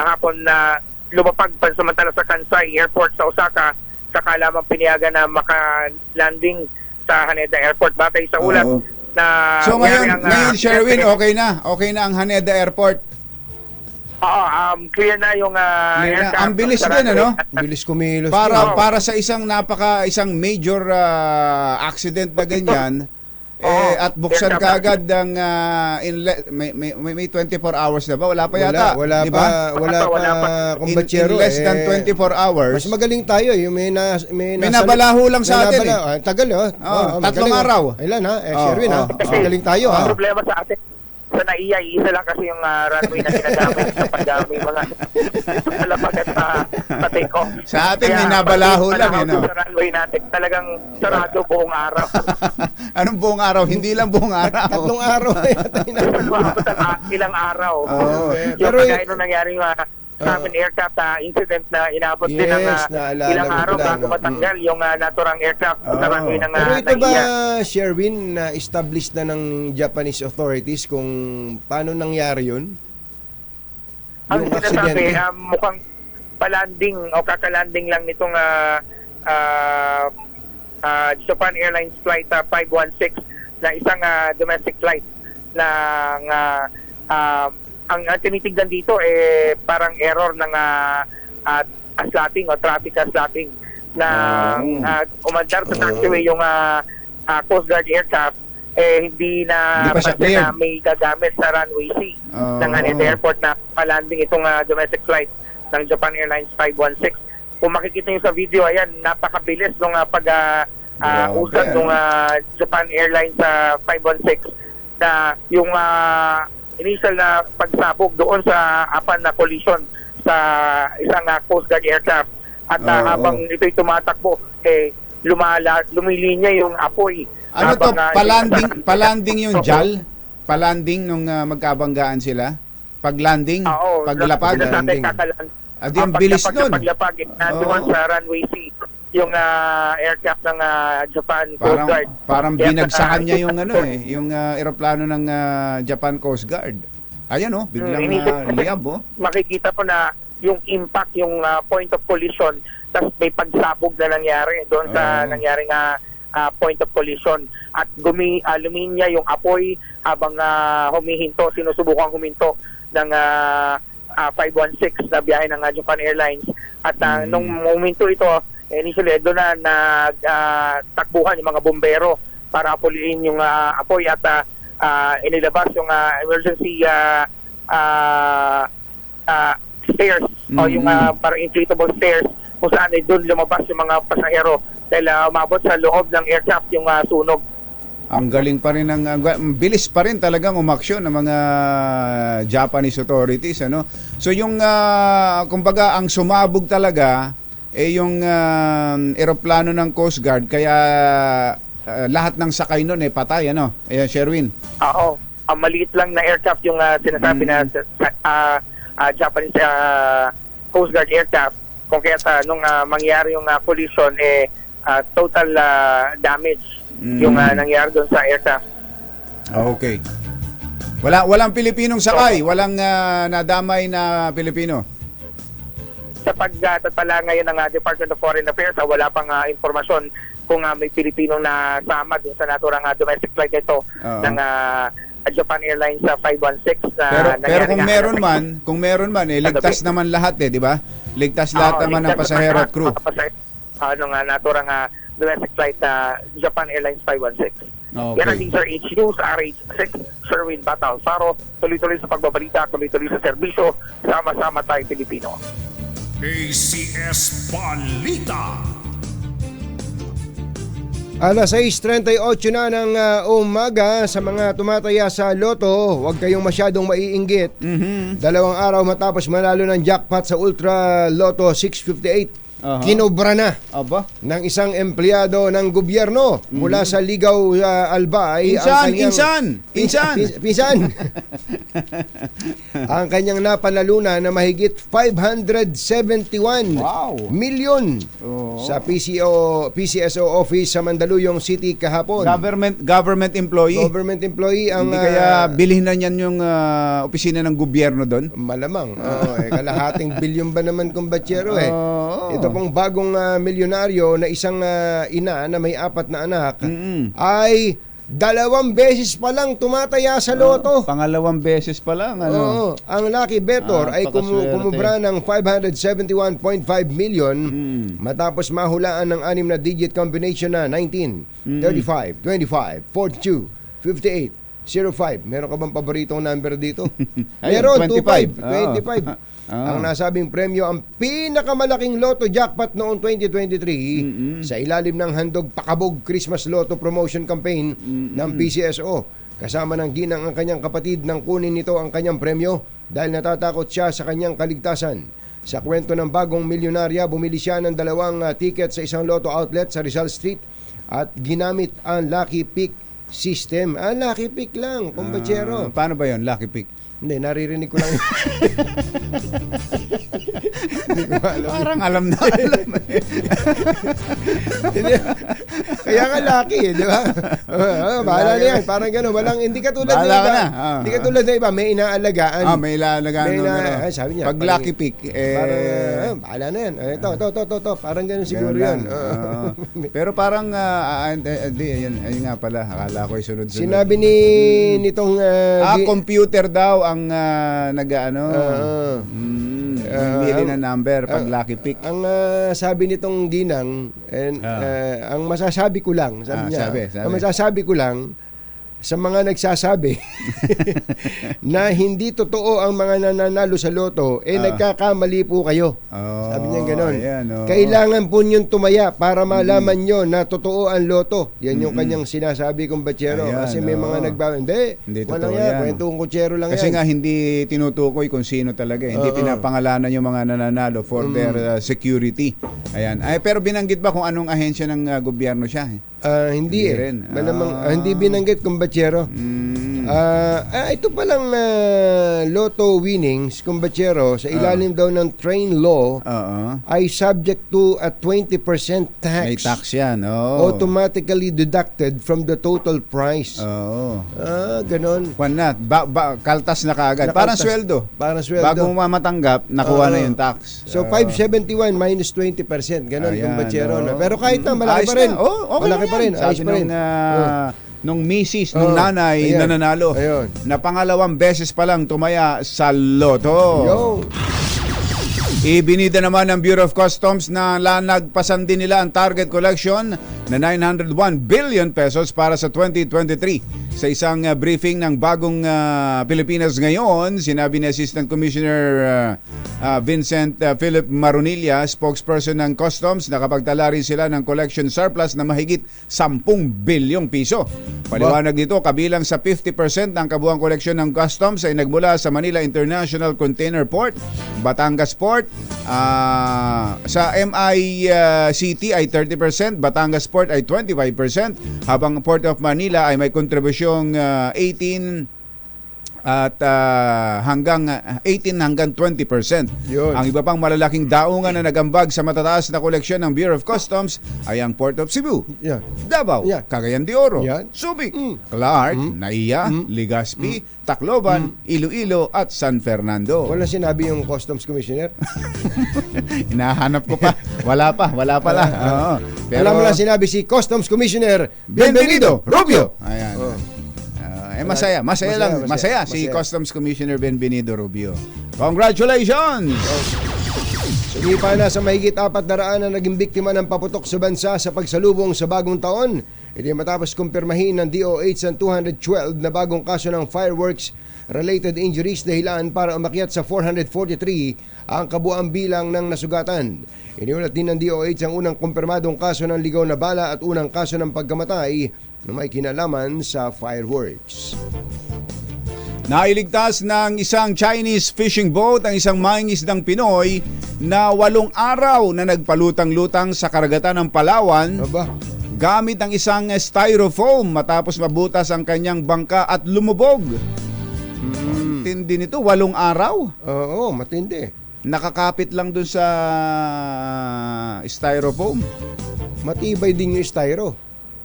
hapon na lumapag pansamantala sa Kansai Airport sa Osaka, saka lamang pinayagan na maka-landing sa Haneda Airport. Batay sa ulat na... So ngayon Sherwin, okay na ang Haneda Airport. Oo, clear na yung aircraft. Ang bilis sa din, runway. Bilis kumilos. Para sa isang major accident na ganyan, At buksan Aircraft. kaagad ng may 24 hours na ba? Wala pa yata. Wala di ba? pa In kumbatsero. less than 24 hours. Mas magaling tayo. Yung may nabalaho lang sa atin Tagal, tatlong araw. Ilan ha? Sherwin ha? Mas magaling tayo ha? Ang problema sa atin, sa NAIA, isa lang kasi yung runway na ginagamit kapag may mga palapag at pa-take off. Sa atin, may nabalaho lang, Sa runway natin, talagang sarado buong araw. Anong buong araw? Hindi lang buong araw. Tatlong araw yata Lumabot ang ilang araw. Yung Pero kagaya nung nangyari sa amin aircraft incident na inabot din ng naalala ilang ko araw pala, bago matanggal yung naturang aircraft sa runway ng Pero ito ba, NAIA. Sherwin, na established na ng Japanese authorities kung paano nangyari yun? Ang Yung sinasabi, aksidente? mukhang palanding o kakalanding lang nitong Japan Airlines Flight 516 na isang domestic flight ng ang tinitignan dito parang error ng slotting o traffic slotting na umandar sa taxiway yung Coast Guard aircraft hindi na Hindi pa siya pansin na cleared. may gagamit sa runway C ng Haneda Airport na palanding itong domestic flight ng Japan Airlines 516. Kung makikita nyo sa video, ayan, napakabilis nung usad ng Japan Airlines 516 na yung initial na pagsabog doon sa apan na collision sa isang Coast Guard aircraft. At habang ito'y tumatakbo, lumilinya yung apoy. Ano to? Habang, Palanding yung JAL? Palanding nung magkabanggaan sila? Paglanding? Oo, Paglapag? landing. Di ang bilis nun. Paglapag, nandoon sa runway C yung aircraft ng Japan Coast Guard. Parang Kaya, binagsakan niya yung yung eroplano ng Japan Coast Guard. Ayan biglang liyab Makikita po na yung impact, yung point of collision, tapos may pagsabog na nangyari doon sa nangyaring point of collision. At luminya yung apoy habang humihinto, sinusubukang huminto ng 516 na biyahe ng Japan Airlines. At nung momento ito, initially doon na takbuhan yung mga bombero para apuliin yung apoy at inilabas yung emergency stairs o yung parang inflatable stairs kung saan doon lumabas yung mga pasahero dahil umabot sa loob ng aircraft yung sunog. Ang galing pa rin bilis pa rin talagang umaksyon ng mga Japanese authorities, So yung kumbaga ang sumabog talaga yung eroplano ng Coast Guard, kaya lahat ng sakay nun patay, Sherwin? Oo. Maliit lang na aircraft yung sinasabi na Japanese Coast Guard aircraft. Kung kaya nung mangyari yung collision, total damage yung nangyari doon sa aircraft. Okay. Walang Pilipinong sakay, walang nadamay na Pilipino. Sa pagtatala ngayon ng Department of Foreign Affairs, wala pang impormasyon kung may Pilipinong nasama doon sa naturang domestic flight ito ng Japan Airlines 516 na Pero kung meron man ligtas naman lahat di ba? Ligtas lahat naman ng pasahero at crew. Nung naturang domestic flight Japan Airlines 516. Okay. Yan ang Sir H News, RH6, Sherwin Batal Faro, tuloy-tuloy sa pagbabalita, tuloy-tuloy sa serbisyo, sama-sama tayo Pilipino. ACS Balita. Alas 6:38 na ng umaga. Sa mga tumataya sa loto, huwag kayong masyadong maiinggit. 2 araw matapos manalo ng jackpot sa Ultra Lotto 658, kinobra na Aba? ng isang empleyado ng gobyerno mula sa Ligaw Albay. Pinsan! Ang kanyang napanalunan na mahigit 571 milyon sa PCSO office sa Mandaluyong City kahapon. Government employee. Government employee ang Hindi kaya bilhin na niyan yung opisina ng gobyerno doon? malamang. Kalahating bilyon ba naman kumbatsero Ito pong bagong milyonaryo na isang ina na may 4 na anak ay 2 beses pa lang tumataya sa loto. Pangalawang beses pa lang. Ano? Oo, ang lucky bettor ay Napakaswerte. kumubra ng 571.5 million Hmm. matapos mahulaan ng 6 na digit combination na 19, 35, 25, 42, 58, 05. Meron ka bang paboritong number dito? Ayun, Meron, 25. 25. Ang nasabing premyo ang pinakamalaking Lotto jackpot noong 2023 sa ilalim ng handog Pakabog Christmas Lotto Promotion Campaign ng PCSO. Kasama ng ginang ang kanyang kapatid nang kunin nito ang kanyang premyo dahil natatakot siya sa kanyang kaligtasan. Sa kwento ng bagong milyonarya, bumili siya ng 2 ticket sa isang Lotto outlet sa Rizal Street at ginamit ang Lucky Pick system. Lucky Pick lang, kumbachero. Paano ba yun? Lucky pick? Hindi, naririnig ko lang. Hindi ko alam. Parang alam na alam. Hindi. Kaya nga lucky, di ba? Bahala na yan. Parang gano'n. Hindi ka tulad Bahala ng ka iba. na. Hindi ka tulad ng iba. May inaalagaan. May ilalagaan. Sabi niya. Pag lucky pick, Parang, bahala na yan. Ito. Parang gano'n siguro ganun yan. lang. Oo. Pero parang, ayun nga pala. Akala ko sunod-sunod. Sinabi nitong... Computer daw ang nag-ano. Bumili na number pag lucky pick. Ang sabi nitong ginang, ang masasabi ko lang, sabi niya, sabi. ang masasabi ko lang sa mga nagsasabi na hindi totoo ang mga nananalo sa loto, nagkakamali po kayo. Sabi niya gano'n. Kailangan po niyong tumaya para malaman niyo na totoo ang loto. Yan yung kanyang sinasabi kong batsero. Kasi may mga hindi totoo walang yan. kwentong kutsero lang Kasi yan. nga hindi tinutukoy kung sino talaga. Hindi pinapangalanan yung mga nananalo for their security. Ayan. Pero binanggit ba kung anong ahensya ng gobyerno siya? Hindi rin. Malamang, hindi binanggit kumbatsero. Ito palang lotto winnings kumbatsero sa ilalim daw ng train law ay subject to a 20% tax. May tax yan. Automatically deducted from the total price. Ganon. Kaltas na kaagad. Parang sweldo. Bago mo matanggap, nakuha na yung tax. So 571 minus 20%. Ganon kumbatsero. Pero kahit na, malaki Ayos pa rin. na. Okay malaki pa rin. Ayos Sabi pa rin. nung misis, nung nanay ayan. nananalo. Ayun. Na pangalawang beses pa lang tumaya sa loto. Yo. Ibinida naman ng Bureau of Customs na nagpasan din nila ang target collection na 901 billion pesos para sa 2023. Sa isang briefing ng bagong Pilipinas ngayon, sinabi ni Assistant Commissioner Vincent Philip Marunilla, spokesperson ng Customs, nakapagtala rin sila ng collection surplus na mahigit 10 bilyong piso. Paliwanag dito, kabilang sa 50% ng kabuang koleksyon ng Customs ay nagmula sa Manila International Container Port, Batangas Port, sa MICT ay 30%, Batangas Port ay 25%, habang Port of Manila ay may kontribusyong 18 hanggang 20%. Yun. Ang iba pang malalaking daungan na nagambag sa matataas na koleksyon ng Bureau of Customs ay ang Port of Cebu, Yeah. Davao, Yeah. Cagayan de Oro, Yan. Subic, Clark, Naiya, Legazpi, Tacloban, Iloilo at San Fernando. Wala sinabi yung Customs Commissioner. Hinahanap ko pa. Wala pa lang. Oo. Wala mo lang sinabi si Customs Commissioner Benvenido Rubio. Ayan. Oh. Masaya Masaya. si Customs Commissioner Benvenido Rubio. Congratulations! Sumipa na sa mahigit 400 na naging biktima ng paputok sa bansa sa pagsalubong sa bagong taon. Ito matapos kumpirmahin ng DOH ang 212 na bagong kaso ng fireworks-related injuries dahilan para umakyat sa 443 ang kabuang bilang ng nasugatan. Iniulat din ng DOH ang unang kumpirmadong kaso ng ligaw na bala at unang kaso ng pagkamatay na may kinalaman sa fireworks. Nailigtas ng isang Chinese fishing boat ang isang mangingisdang Pinoy na 8 araw na nagpalutang-lutang sa karagatan ng Palawan Aba, gamit ang isang styrofoam matapos mabutas ang kanyang bangka at lumubog. Tindi nito, 8 araw. oo, matindi. Nakakapit lang dun sa styrofoam. Matibay din yung styro.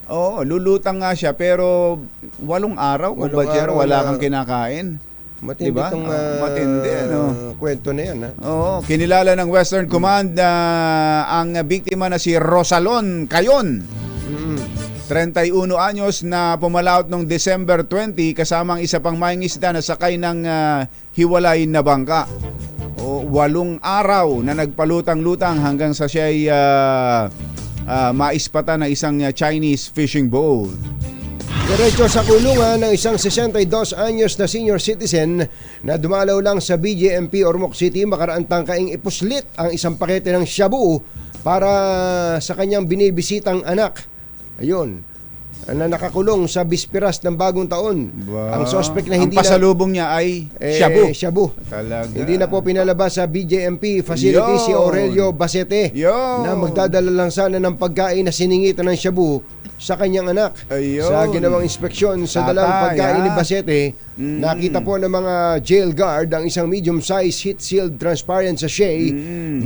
Oo, lulutang nga siya pero 8 araw, kung 8 badyero, araw wala na- kang kinakain. Matindi Diba? itong Matindi, ano? kwento na yan. Ha? Oo, kinilala ng Western Command ang biktima na si Rosalon Cayon. 31 anyos na pumalaot noong December 20 kasama ang isa pang mangingisda na sakay ng hiwalay na bangka. 8 araw na nagpalutang-lutang hanggang sa siya ay maispatan ng isang Chinese fishing boat. Diretso sa kulungan ng isang 62 anyos na senior citizen na dumalaw lang sa BJMP Ormoc City makaraang tangkaing ipuslit ang isang pakete ng shabu para sa kanyang binibisitang anak. Ayun, na nakakulong sa bisperas ng bagong taon. Ang suspect na hindi ang pasalubong niya ay shabu. shabu. Talaga. Hindi na po pinalabas sa BJMP facility si Aurelio Basete na magdadala lang sana ng pagkain na siningitan ng shabu sa kanyang anak. Ayun. Sa ginawang inspeksyon sa dalang pagkain ni Basete, nakita po ng mga jail guard ang isang medium-sized heat-sealed transparent sachet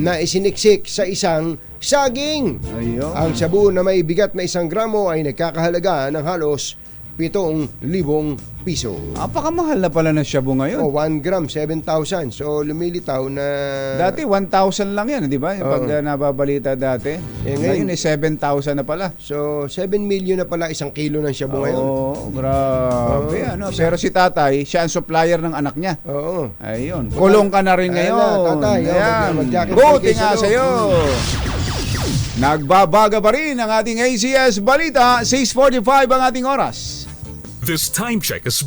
na isiniksik sa isang saging. Ayun. Ang shabu na may bigat na 1 gramo ay nagkakahalaga ng halos 7,000 piso. Napakamahal na pala ng shabu ngayon. 1 gram, 7,000. So, lumilitaw na... Dati 1,000 lang yan, di ba? Pag nababalita dati. Ngayon 7,000 na pala. So, 7 million na pala 1 kilo ng shabu ngayon. Oo, grabe. Pero si tatay, siya ang supplier ng anak niya. Oo. Ayun. Kulong ka na rin Ayan ngayon. na, tatay. Ayan. Mag-jacket Buti kayo nga sa sa'yo. Nagbabaga pa rin ang ating ACS Balita. 6:45 ang ating oras. This time check is...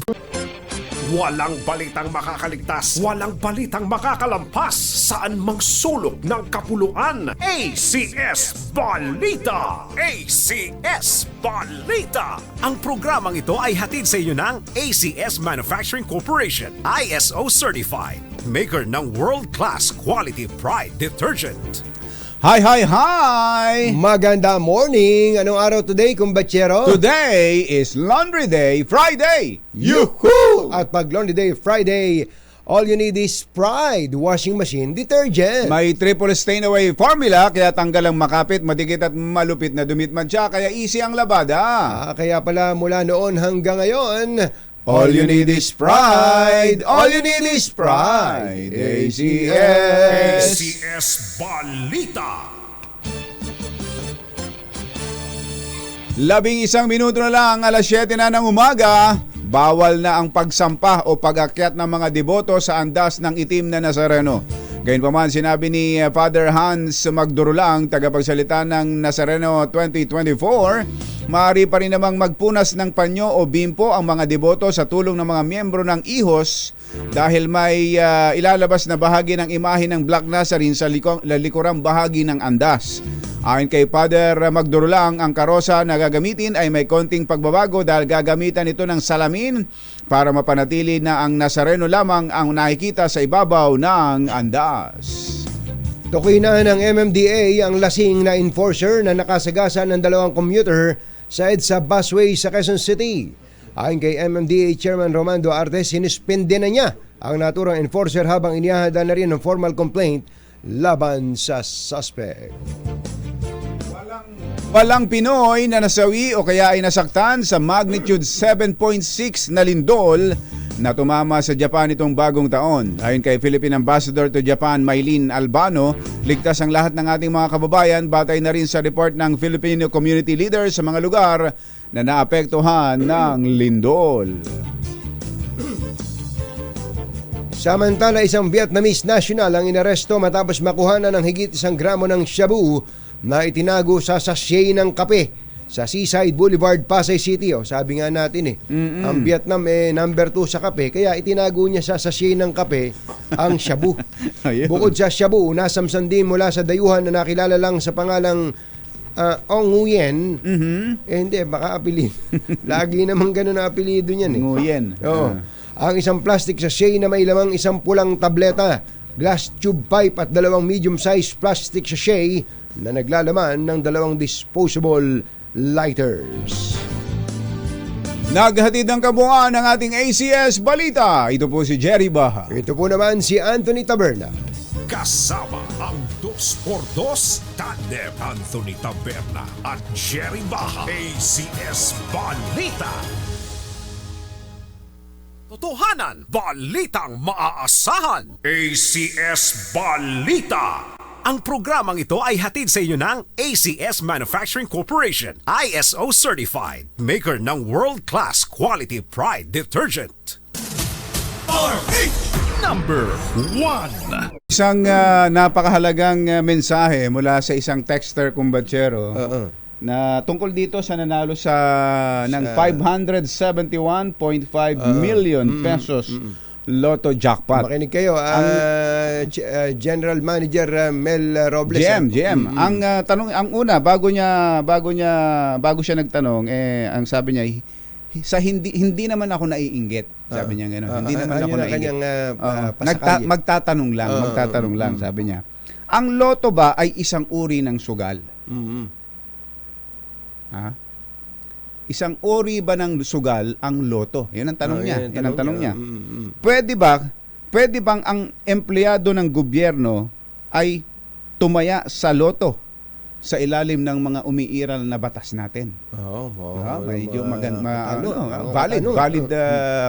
Walang balitang makakaligtas, walang balitang makakalampas, saan mang sulok ng kapuluan. ACS Balita! ACS Balita! Ang programang ito ay hatid sa inyo ng ACS Manufacturing Corporation, ISO Certified, maker ng world-class quality Pride Detergent. Hi, hi, hi! Maganda morning! Anong araw today, kumbachero? Today is Laundry Day Friday! Yuhu! At pag Laundry Day Friday, all you need is Pride Washing Machine Detergent. May triple stain away formula kaya tanggal ang makapit, madikit at malupit na dumitmadya kaya easy ang labada. Kaya pala mula noon hanggang ngayon, All you need is pride. All you need is pride. ACS. ACS Balita! 11 minuto na lang, alas 7 na ng umaga. Bawal na ang pagsampah o pag-akyat ng mga deboto sa andas ng itim na Nazareno. Gayunpaman, sinabi ni Father Hans Magdurulang, tagapagsalita ng Nazareno 2024, maaari pa rin namang magpunas ng panyo o bimpo ang mga deboto sa tulong ng mga miyembro ng ihos dahil may ilalabas na bahagi ng imahe ng Black Nazarene sa likurang bahagi ng andas. Ayon kay Father Magdurulang, ang karosa na gagamitin ay may konting pagbabago dahil gagamitan ito ng salamin para mapanatili na ang Nazareno lamang ang nakikita sa ibabaw ng andas. tukoy na ng MMDA ang lasing na enforcer na nakasagasa ng 2 commuter sa EDSA busway sa Quezon City. Ayon kay MMDA Chairman Romando Artes, sinispende na niya ang naturang enforcer habang inihahanda na rin ng formal complaint laban sa suspect. Walang Pinoy na nasawi o kaya ay nasaktan sa magnitude 7.6 na lindol na tumama sa Japan itong bagong taon. Ayon kay Philippine Ambassador to Japan, Maylene Albano, ligtas ang lahat ng ating mga kababayan batay na rin sa report ng Filipino community leaders sa mga lugar na naapektuhan ng lindol. Samantala, isang Vietnamese national ang inaresto matapos makuhanan ng higit 1 gramo ng shabu na itinago sa sachet ng kape sa Seaside Boulevard, Pasay City. Sabi nga natin ang Vietnam number 2 sa kape, kaya itinago niya sa sachet ng kape ang shabu. Bukod sa shabu, nasamsan din mula sa dayuhan na nakilala lang sa pangalang Ong Nguyen. Hindi, baka apelido. Lagi naman ganun na apelido niyan. Nguyen. Oo. Ang isang plastic sachet na may lamang isang pulang tableta, glass tube pipe at 2 medium-sized plastic sachet na naglalaman ng 2 disposable lighters. Naghatid ng kabuuan ng ating ACS Balita. Ito po si Jerry Baha. Ito po naman si Anthony Taberna. Kasama ang 2x2 tandem Anthony Taberna at Jerry Baha. ACS Balita. Totohanan, balitang maaasahan. ACS Balita. Ang programang ito ay hatid sa inyo ng ACS Manufacturing Corporation, ISO certified, maker ng world-class quality Pride detergent. Number 1. Isang napakahalagang mensahe mula sa isang texter kumbatsero na tungkol dito sa nanalo ng 571.5 million pesos Lotto jackpot. Makinig kayo, General Manager Mel Robles. GM. Ang tanong, ang una bago siya nagtanong, ang sabi niya, hindi naman ako naiinggit. Sabi niya gano'n. Hindi naman ako naiinggit. Magtatanong lang, sabi niya. Ang Lotto ba ay isang uri ng sugal? Ha? Isang uri ba ng sugal ang Lotto? Yan ang tanong niya. Yan ang tanong niya. Pwede bang ang empleyado ng gobyerno ay tumaya sa Lotto sa ilalim ng mga umiiral na batas natin? Medyo valid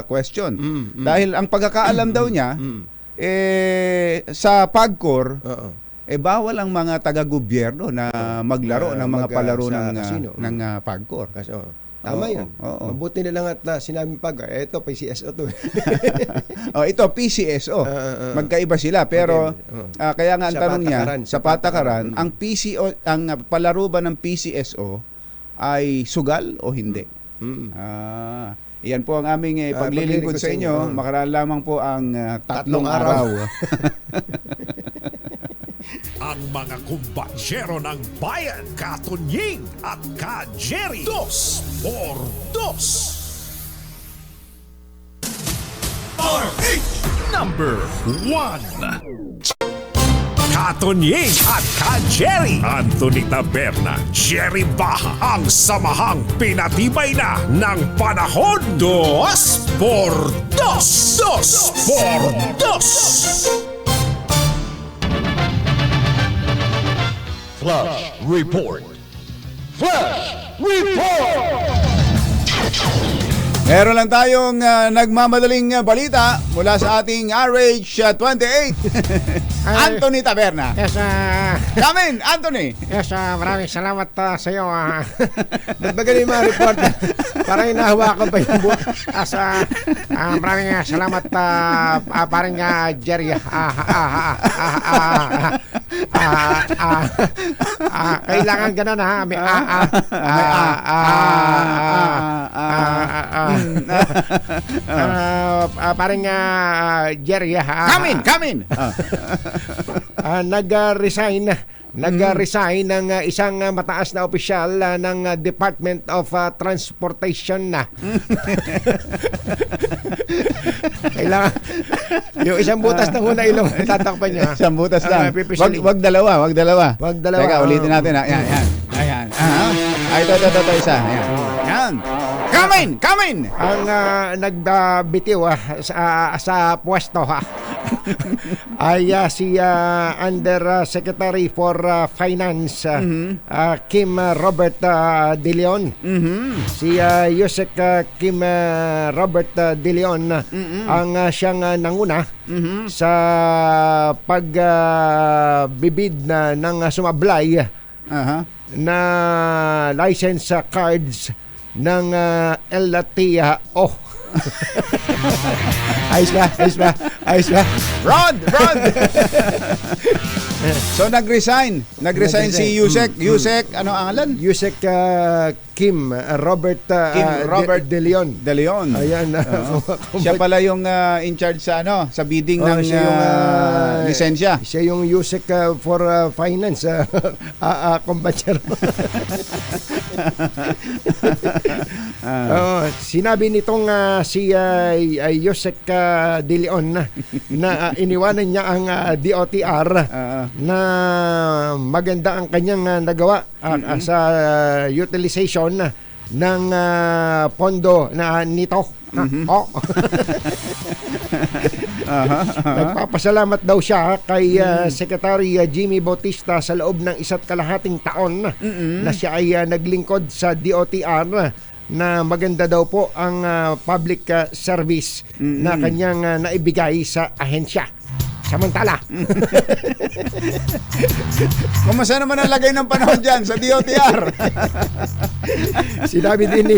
question. Dahil ang pagkakaalam daw niya, sa PAGCOR, bawal ang mga taga-gobyerno na maglaro ng mga palaro ng PAGCOR. Tama yan. Mabuti na lang at sinabi pag, ito, PCSO to. Ito, PCSO. Magkaiba sila. Pero, kaya nga ang tanong niya, sa patakaran, ang palaro ba ng PCSO ay sugal o hindi? Iyan po ang aming paglilingkod sa inyo. Makaraan lamang po ang 3 araw. Ang mga kumbatsero ng bayan, Katunying at Ka-Jerry. 2x2. Number 1. Katunying at Ka-Jerry. Anthony Taberna, Jerry Baha, ang samahang pinatibay na ng panahon. 2x2. 2x2. Flash Report. Flash Report! Meron lang tayong nagmamadaling balita mula sa ating RH28. Anthony Taberna. Yes, Come in, Anthony. yes, maraming salamat sa iyo. Ba't ba ganun yung mga report? Parang inahawakan pa yung buwan. Maraming salamat, parang Jerry. Kailangan ganun, ha? Parang Jerry. Come in. Nag-resign ng isang mataas na opisyal ng Department of Transportation na. Kailangan yung isang butas na huna ilong tatakpan niya. Isang butas lang. Wag dalawa. Teka, ulitin natin. Ayan. Ito, isa. Ayan. Come in. Ang nagbitiw sa pwesto ay si Undersecretary for Finance Kim Robert De Leon. Si Yusek Kim Robert De Leon ang siyang nanguna sa pagbibid ng sumablay na license cards ng LTO. Ayos ba? Rod! So nag-resign si Yusek. Ano ang ngalan? Yusek Kim Robert De Leon. De Leon. Ayan. Siya pala yung in charge sa sa bidding ng lisensya. Siya yung Yusek for Finance. Kumbatsero. Sinabi nitong si Yusek De Leon na iniwanan niya ang DOTR na maganda ang kanyang nagawa sa utilization ng pondo na nito. Nagpapasalamat daw siya kay Secretary Jimmy Bautista sa loob ng 1.5 taon na siya ay naglingkod sa DOTR, na maganda daw po ang public service na kanyang naibigay sa ahensya. Samantala, Kumusta naman ang lagay ng panahon dyan sa DOTR? sinabi din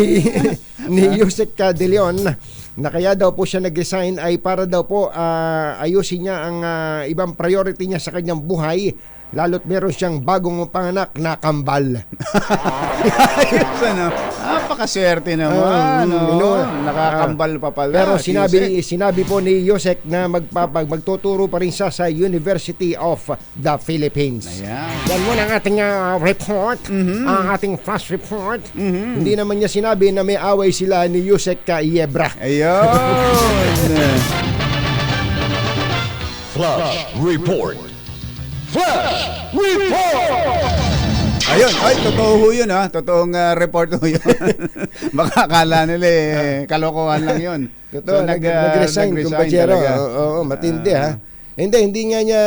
ni Yusek De Leon na kaya daw po siya nag-resign ay para daw po ayusin niya ang ibang priority niya sa kanyang buhay, lalo't meron siyang bagong panganak na kambal. Ayos, ano? Napakaswerte naman. Nakakambal pa pala. Pero Yusek. sinabi po ni Yusek na magtuturo pa rin siya sa University of the Philippines. Ayan. Yan muna ang ating report, ang ating flash report. Hindi naman niya sinabi na may away sila ni Yusek Yebra. Ayun. Flash Report. Flash Report! Ayun, ay, totoo ho yun, ha? Totoong report ho yun. Baka akala nila kalokohan lang yun. Totoo, nag-resign kumpatsero. Oo, matindi ha. Hindi nga niya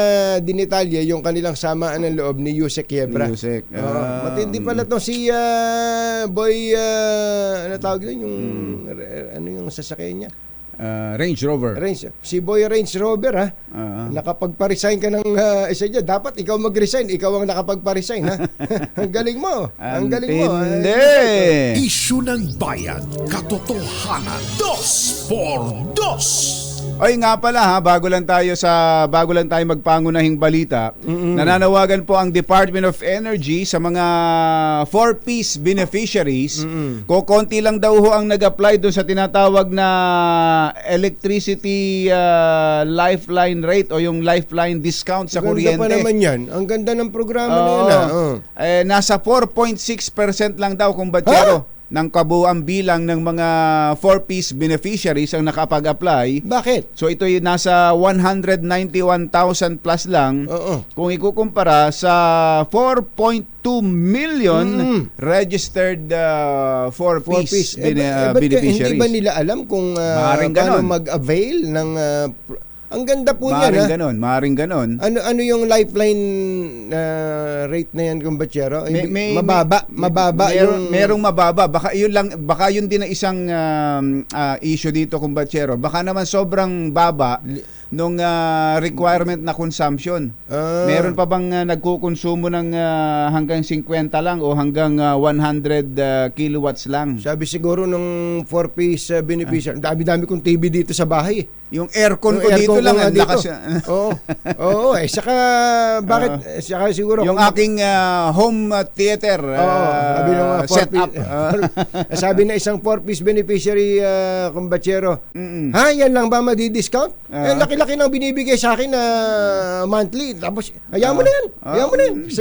dinitalya yung kanilang samaan ng loob ni Yusek Yebra. Yusek. Matindi pala to si Boy, ano tawag yun? Ano yung sasakyan niya? Range Rover. Si Boy Range Rover ha. Nakapagpa-resign ka ng isa dyan. Dapat ikaw mag-resign. Ikaw ang nakapagpa-resign ha. Ang galing mo. Ang galing mo. Hindi. Isyu ng bayan, katotohanan, 2x2. Ay nga pala ha, bago lang tayo magpangunahing balita, nananawagan po ang Department of Energy sa mga 4-piece beneficiaries. Kokonti lang daw ho ang nag-apply doon sa tinatawag na electricity lifeline rate o yung lifeline discount sa kuryente. Ang ganda pa naman yan. Ang ganda ng programa na yan ha. Nasa 4.6% lang daw kung batyero ng kabuuang bilang ng mga 4-piece beneficiaries ang nakapag-apply. Bakit? So ito yung nasa 191,000 plus lang kung ikukumpara sa 4.2 million registered 4-piece beneficiaries. Hindi ba nila alam kung Maaaring paano ganon. mag-avail ng ang ganda po niyan ha. Maaaring ganon. Ano yung lifeline rate na yan, kumbatsero? Mababa merong mababa. Baka yun din ang isang issue dito, kumbatsero. Baka naman sobrang baba nung requirement na consumption. Meron pa bang nagkukonsumo ng hanggang 50 lang o hanggang 100 kilowatts lang? Sabi siguro nung 4-piece beneficiary. Dami-dami kong TV dito sa bahay. Yung aircon ko dito lang ang lakas. Oo, saka bakit? Saka siguro yung aking home theater setup. Sabi na isang 4-piece beneficiary kumbatsero. Ha, yan lang ba madi-discount? Laki-laki nang binibigay sa akin na monthly. Tapos ayaw mo na yan.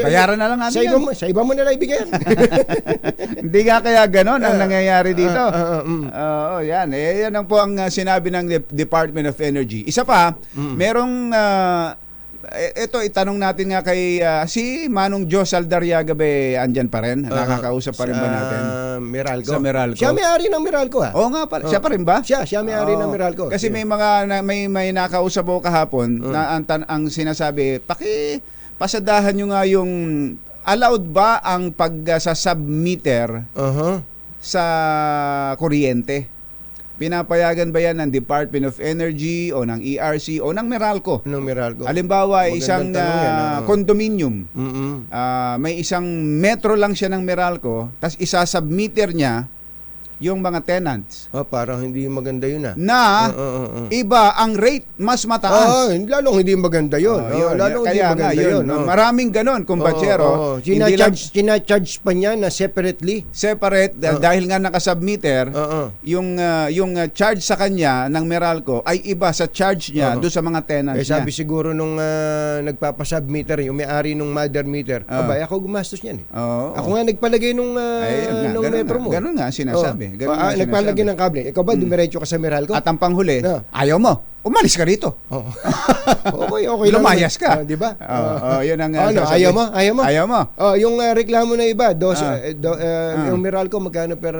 Bayaran na lang natin yan. Sa iba mo na lang ibigay yan. Hindi nga kaya ganon ang nangyayari dito. Yan. Yan ang po ang sinabi ng Department of Energy. Isa pa, merong ito itanong natin nga kay si Manong Joe Saldarriaga ba andyan pa rin? Nakakausap pa rin ba natin? Meralco. Sa Meralco. Siya may-ari ng Meralco ha. Oo nga pala. Siya pa rin ba? Siya may-ari ng Meralco. Kasi may may nakausap ako kahapon na ang sinasabi, pasadahan nyo nga yung allowed ba ang pag-submeter sa kuryente? Pinapayagan ba yan ng Department of Energy o ng ERC o ng Meralco? Ng Meralco. Halimbawa, isang condominium. May isang metro lang siya ng Meralco, tapos isa-submeter niya yung mga tenants. Parang hindi maganda yun iba ang rate mas mataas. Lalong hindi maganda yun. Lalong hindi maganda yun. Maraming ganon, kumbatsero. Sinacharge pa niya na separately? Separate, dahil nga nakasubmeter, yung charge sa kanya ng Meralco ay iba sa charge niya doon sa mga tenants niya. Sabi siguro nung nagpapasubmeter, yung may-ari nung mother meter, ako gumastos niyan eh. Ako nga nagpalagay nung metro mo. Ganon nga sinasabi. Nagpalagay ng kable. Ikaw ba, dumiretso ka sa Meralco? At ang panghuli, ayaw mo, umalis ka rito. Okay Lumayas ka. Di ba? Yun ang ayaw mo? Ayaw mo. Yung reklamo na iba, yung Meralco, magkano per...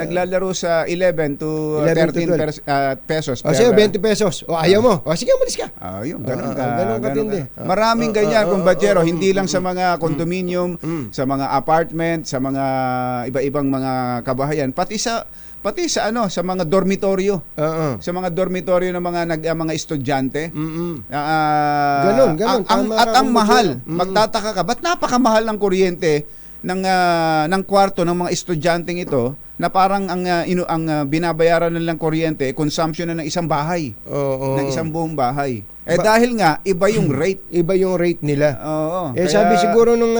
naglalaro sa 11 to 13 pesos. Sige, 20 pesos. Ayaw mo. Sige, umalis ka. Ganun katindi. Maraming ganyan, kumbatsero. Hindi lang sa mga condominium, sa mga apartment, sa mga iba-ibang mga kabahayan, pati pati sa sa mga dormitoryo. Oo. Sa mga dormitoryo ng mga estudyante. Ganon. Tama At ka, ang Kuya mahal. Jero. Magtataka ka, ba't napakamahal ng kuryente ng kwarto ng mga estudyanteng ito na parang ang binabayaran nilang kuryente, consumption na ng isang bahay. Oo. Ng isang buong bahay. Dahil nga, iba yung rate. Iba yung rate nila. Oo. Sabi siguro nung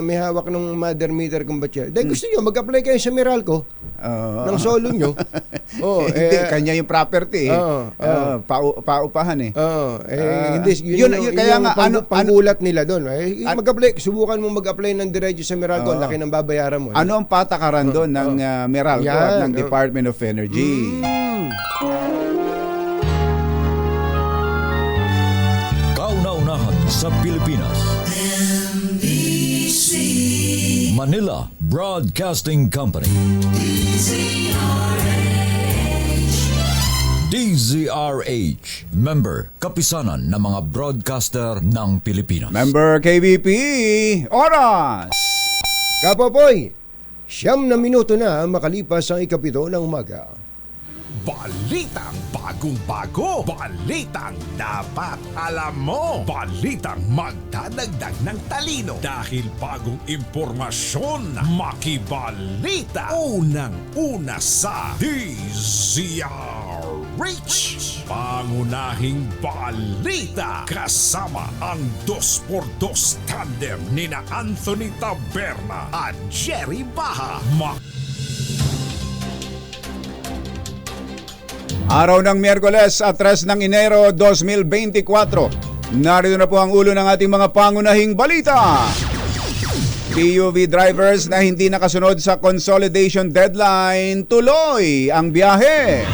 may hawak ng mother meter kung ba't siya, dahil gusto nyo, mag-apply kayo sa Meralco ng solo nyo. Oo, Hindi, kanya yung property. Oo, Paupahan eh. Oo, hindi, yun, kaya nga, panggulat nila doon. Mag-apply, subukan mo mag-apply ng diretso sa Meralco, ang laki ng babayaran mo. Ano ang patakaran doon ng Meralco at Yan, ng Department of Energy? Kauna-unahan sa Pilipinas. Manila Broadcasting Company. DZRH. Member, kapisanan ng mga broadcaster ng Pilipinas. Member KBP, oras! Kapopoy, 9 na minuto na makalipas ang 7 ng umaga. Balitang bagong-bago. Balitang dapat alam mo. Balitang magdadagdag ng talino. Dahil bagong impormasyon, makibalita. Unang-una sa DZRH. Pangunahing balita. Kasama ang 2x2 tandem nina Anthony Taberna at Jerry Baha. Araw ng Miyerkules at 3 ng Enero 2024. Narito na po ang ulo ng ating mga pangunahing balita. PUV drivers na hindi nakasunod sa consolidation deadline, tuloy ang biyahe.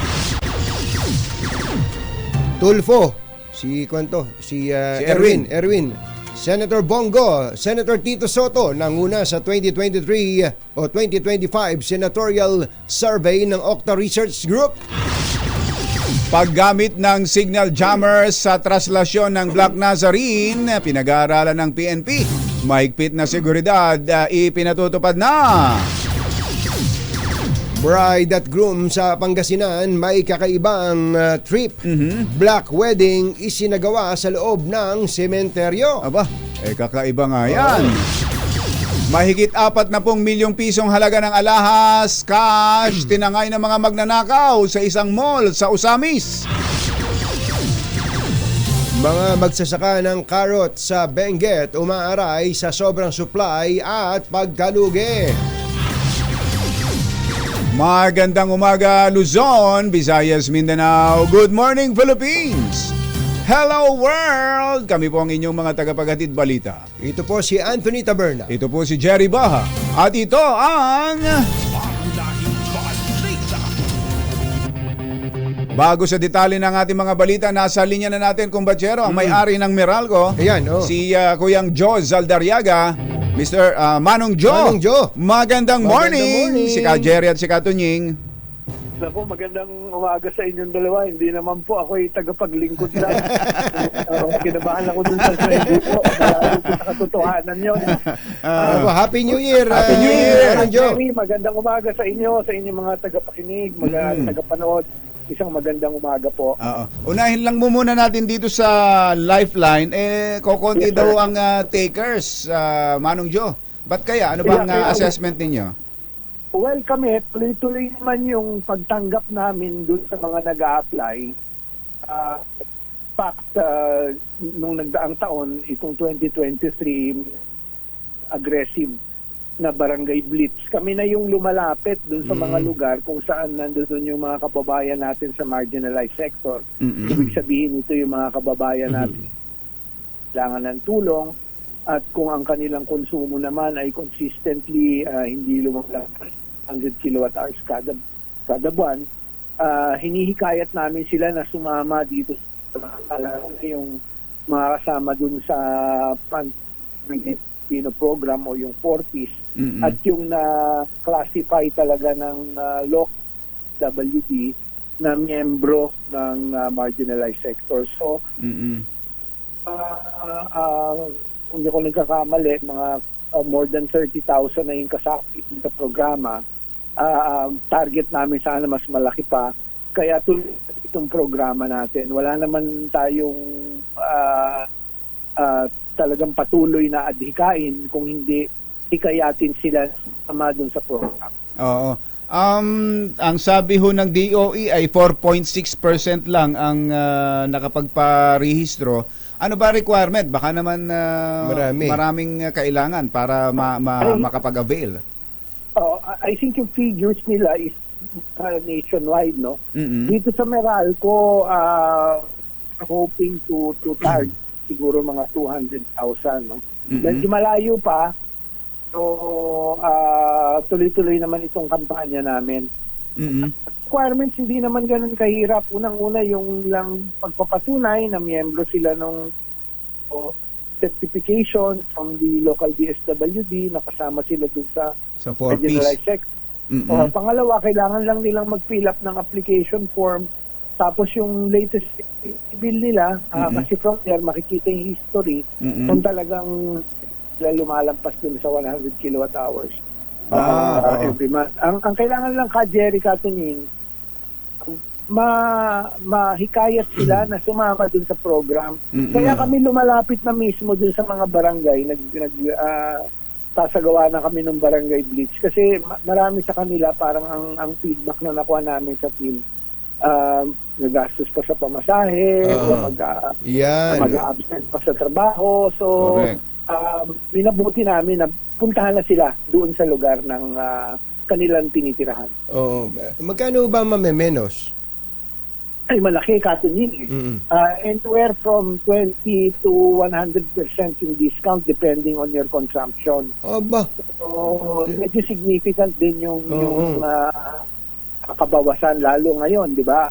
Tulfo, si Erwin. Senator Bongo, Senator Tito Soto nanguna sa 2023 o 2025 senatorial survey ng Octa Research Group. Paggamit ng signal jammers sa traslasyon ng Black Nazarene, pinag-aaralan ng PNP. Mahigpit na seguridad, ipinatutupad na. Bride at groom sa Pangasinan may kakaibang trip. Black wedding isinagawa sa loob ng sementeryo. Aba, kakaiba nga yan. Mahigit 40 milyong pisong halaga ng alahas, cash, tinangay ng mga magnanakaw sa isang mall sa Usamis. Mga magsasaka ng karot sa Benguet umaaray sa sobrang supply at pagkalugi. Magandang umaga Luzon, Visayas, Mindanao. Good morning Philippines. Hello world! Kami po ang inyong mga tagapaghatid balita. Ito po si Anthony Taberna. Ito po si Jerry Baha. At ito ang... Pangunahing balita. Bago sa detalye ng ating mga balita, nasa linya na natin, kumbachero, ang may-ari ng Meralco. Ayan, Si Kuyang Joe Zaldariaga. Mr. Manong Joe. Manong Joe. Magandang morning. morning. Si Ka Jerry at si Ka Tunying. Naku, magandang umaga sa inyong dalawa. Hindi naman po ako ay tagapaglingkod lang. Kinabahan ako dun sa sarili ko. Malalo ko sa katotohanan yun. Happy New Year. Happy New Year. Manong Joe. Jerry, magandang umaga sa inyo, sa inyong mga tagapakinig, mga tagapanood. Isang magandang umaga po. Unahin lang mo muna natin dito sa Lifeline. Kokonti Yes, sir. daw ang takers, Manong Joe. Ba't kaya? Ano bang assessment ninyo? Well, kami, tuloy-tuloy naman yung pagtanggap namin dun sa mga nag-a-apply. Fact, nung nagdaang taon, itong 2023, aggressive na barangay blitz. Kami na yung lumalapit dun sa mga lugar kung saan nandun yung mga kababayan natin sa marginalized sector. Ibig sabihin, ito yung mga kababayan natin kailangan ng tulong at kung ang kanilang konsumo naman ay consistently hindi lumalabas 100 kilowatt-hours kada buwan, hinihikayat namin sila na sumama dito sa yung mga kasama dun sa Pino program o yung 4-piece at yung na-classify talaga ng WD na miyembro ng marginalized sector. So, kung hindi ko nagkakamali, mga more than 30,000 na yung kasakit sa programa target namin sana mas malaki pa. Kaya tuloy itong programa natin. Wala naman tayong talagang patuloy na adhikain kung hindi ikayatin sila sama dun sa program. Oo. Ang sabi ho ng DOE ay 4.6% lang ang nakapagparehistro. Ano ba requirement? Baka naman maraming kailangan para makapag-avail. I think yung figures nila is nationwide, no? Mm-mm. Dito sa Meralco, hoping to target siguro mga 200,000, no? Mm-mm. Medyo malayo pa. So, tuloy-tuloy naman itong kampanya namin. Mm-mm. Requirements hindi naman ganun kahirap. Unang-una yung lang pagpapatunay na miyembro sila ng certification from the local DSWD, nakasama sila dun sa 4Ps. marginalized sector. Pangalawa, kailangan lang nilang mag-fill up ng application form. Tapos yung latest bill nila, kasi from there makikita yung history kung talagang lumalampas dun sa 100 kilowatt hours every month. Ang kailangan lang Jerry Katuning, mahikayat sila na sumama dun sa program. Kaya kami lumalapit na mismo dun sa mga barangay, sasagawa na kami ng barangay blitz kasi marami sa kanila parang ang feedback na nakuha namin sa field, nagastos pa sa pamasahe o mag-absent pa sa trabaho. So pinabuti namin na puntahan na sila doon sa lugar ng kanilang tinitirahan. Magkano ba mamemenos? Ay malaki Katunying. Anywhere from 20 to 100% yung discount depending on your consumption. So medyo significant din yung kabawasan lalo ngayon, di ba?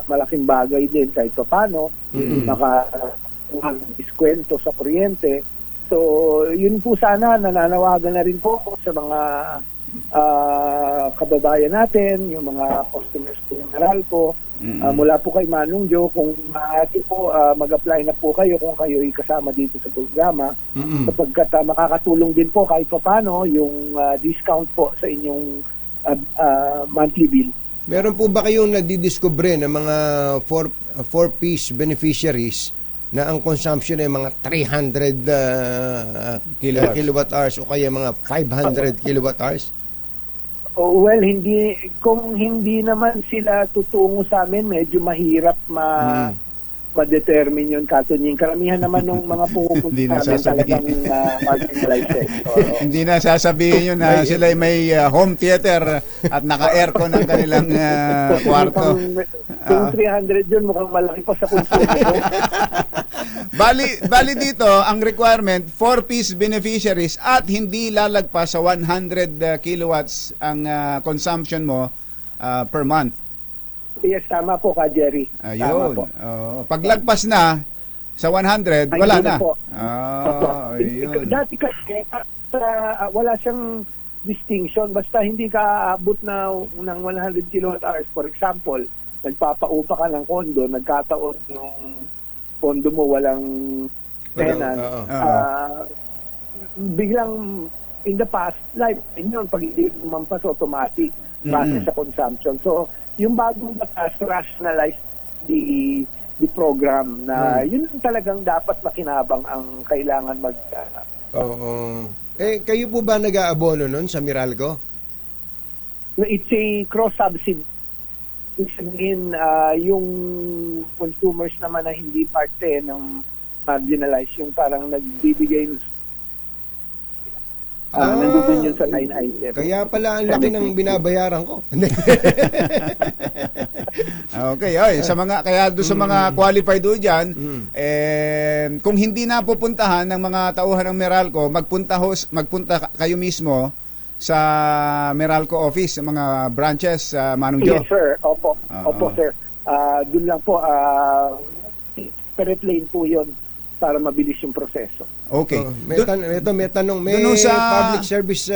Malaking bagay din kahit paano diskwento sa kuryente. So yun po sana, nananawagan na rin po sa mga kababayan natin, yung mga customers po ng Meralco. Mula po kay Manong Joe, kung maaari po mag-apply na po kayo kung kayo ay kasama dito sa programa, sapagkat makakatulong din po kahit paano yung discount po sa inyong monthly bill. Meron po ba kayong nadidiscover ng mga 4-piece beneficiaries na ang consumption ay mga 300 kilowatt hours o kaya mga 500 kilowatt hours? Well, kung hindi naman sila tutungo sa amin, medyo mahirap ma-determine yun, Katunying. Karamihan naman ng mga pupunta sa amin talagang marginalized sector. Hindi na sasabihin yun na sila may home theater at naka-aircon ang kanilang kwarto. Kung 300 yun, mukhang malaki pa sa konsumo. Bali dito, ang requirement, 4-piece beneficiaries at hindi lalagpas sa 100 kilowatts ang consumption mo per month. Yes, tama po Jerry. Ayun. Paglagpas na sa 100, wala na. Dati kasi wala siyang distinction. Basta hindi ka aabot ng 100 kilowatt hours. For example, nagpapaupa ka ng kondo, nagkataon yung kondo mo walang tenant. Biglang in the past, like yun, pag hindi umampas automatic base sa consumption. So, yung bagong batas rationalize the program na yun talagang dapat makinabang ang kailangan kayo po ba nag-aabono nun sa Meralco? It's a cross-subsidy. Ibig sabihin, yung consumers naman na hindi parte ng marginalized, yung parang nagbibigay nandun yun sa 9 item. Kaya pala ang laki ng binabayaran ko. Okay, sa mga qualified do diyan, kung hindi na pupuntahan ng mga tauhan ng Meralco, magpunta kayo mismo sa Meralco office, sa mga branches, Manong Joe. Yes, sir. Opo, sir. Doon lang po, spirit lane po yun para mabilis yung proseso. Okay. May tanong, may public service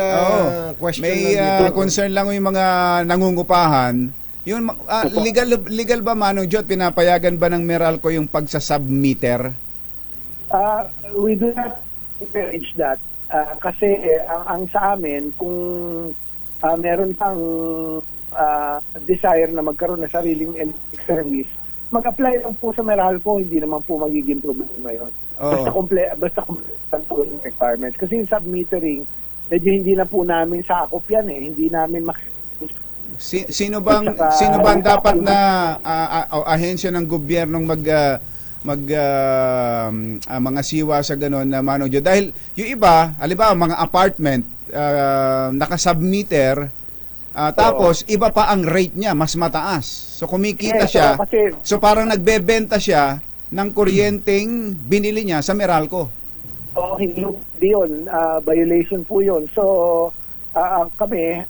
question may concern lang yung mga nangungupahan. Yun, legal ba, Manong Joe, pinapayagan ba ng Meralco yung pagsasubmeter? We do not encourage that. Kasi ang sa amin, kung meron kang desire na magkaroon ng sariling electric service, mag-apply lang po sa Meralco, hindi naman po magiging problema yun. Oo. Basta complete po yung requirements. Kasi yung submetering, medyo hindi na po namin sakop yan hindi namin Sino bang dapat na ahensya ng gobyernong mga siwa sa ganon na Manong Jo? Dahil yung iba, halimbawa mga apartment, naka-submeter, tapos iba pa ang rate niya, mas mataas. So kumikita siya, so parang nagbebenta siya ng kuryenteng binili niya sa Meralco. hindi yun. Violation po yun. So, kami,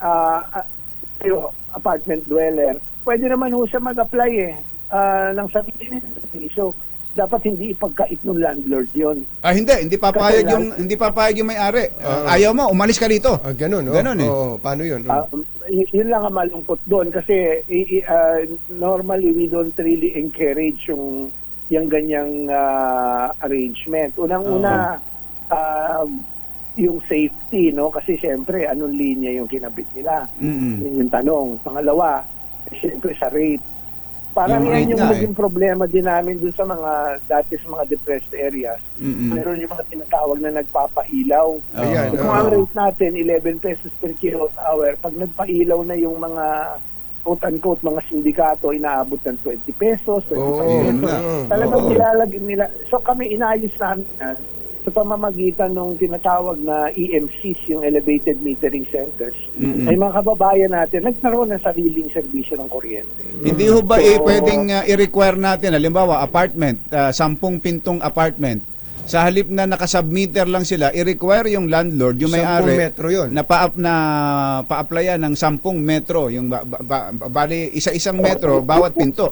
apartment dweller, pwede naman ho siya mag-apply ng sarili. So, dapat hindi ipagkait ng landlord yun. Hindi papayag yung may-ari. Ayaw mo, umalis ka dito. Ganun, Ganun eh. Paano yun? Yun lang ang malungkot doon kasi normally we don't really encourage yung ganyang arrangement. Unang-una, yung safety, no? Kasi siyempre, anong linya yung kinabit nila? Yun yung tanong. Pangalawa, siyempre sa rate. Parang yan yung naging problema din namin dun sa dati sa mga depressed areas. Meron yung mga tinatawag na nagpapailaw. Kung ang rate natin, 11 pesos per kilowatt hour, pag nagpailaw na yung mga quote-unquote mga sindikato, inaabot ng 20 pesos, 25 pesos. Talagang nilalagyan nila. So kami inayos namin yan sa pamamagitan ng tinatawag na EMCs, yung Elevated Metering Centers. Ay mga kababayan natin, nagkaroon ng sariling serbisyo ng kuryente. Hindi ho ba pwedeng i-require natin, halimbawa, apartment, 10 pintong apartment, sa halip na nakasubmeter lang sila, i-require yung landlord, yung may-ari, 10 metro yun. na pa-applyan ng 10 metro, yung bali isa-isang metro, bawat pinto.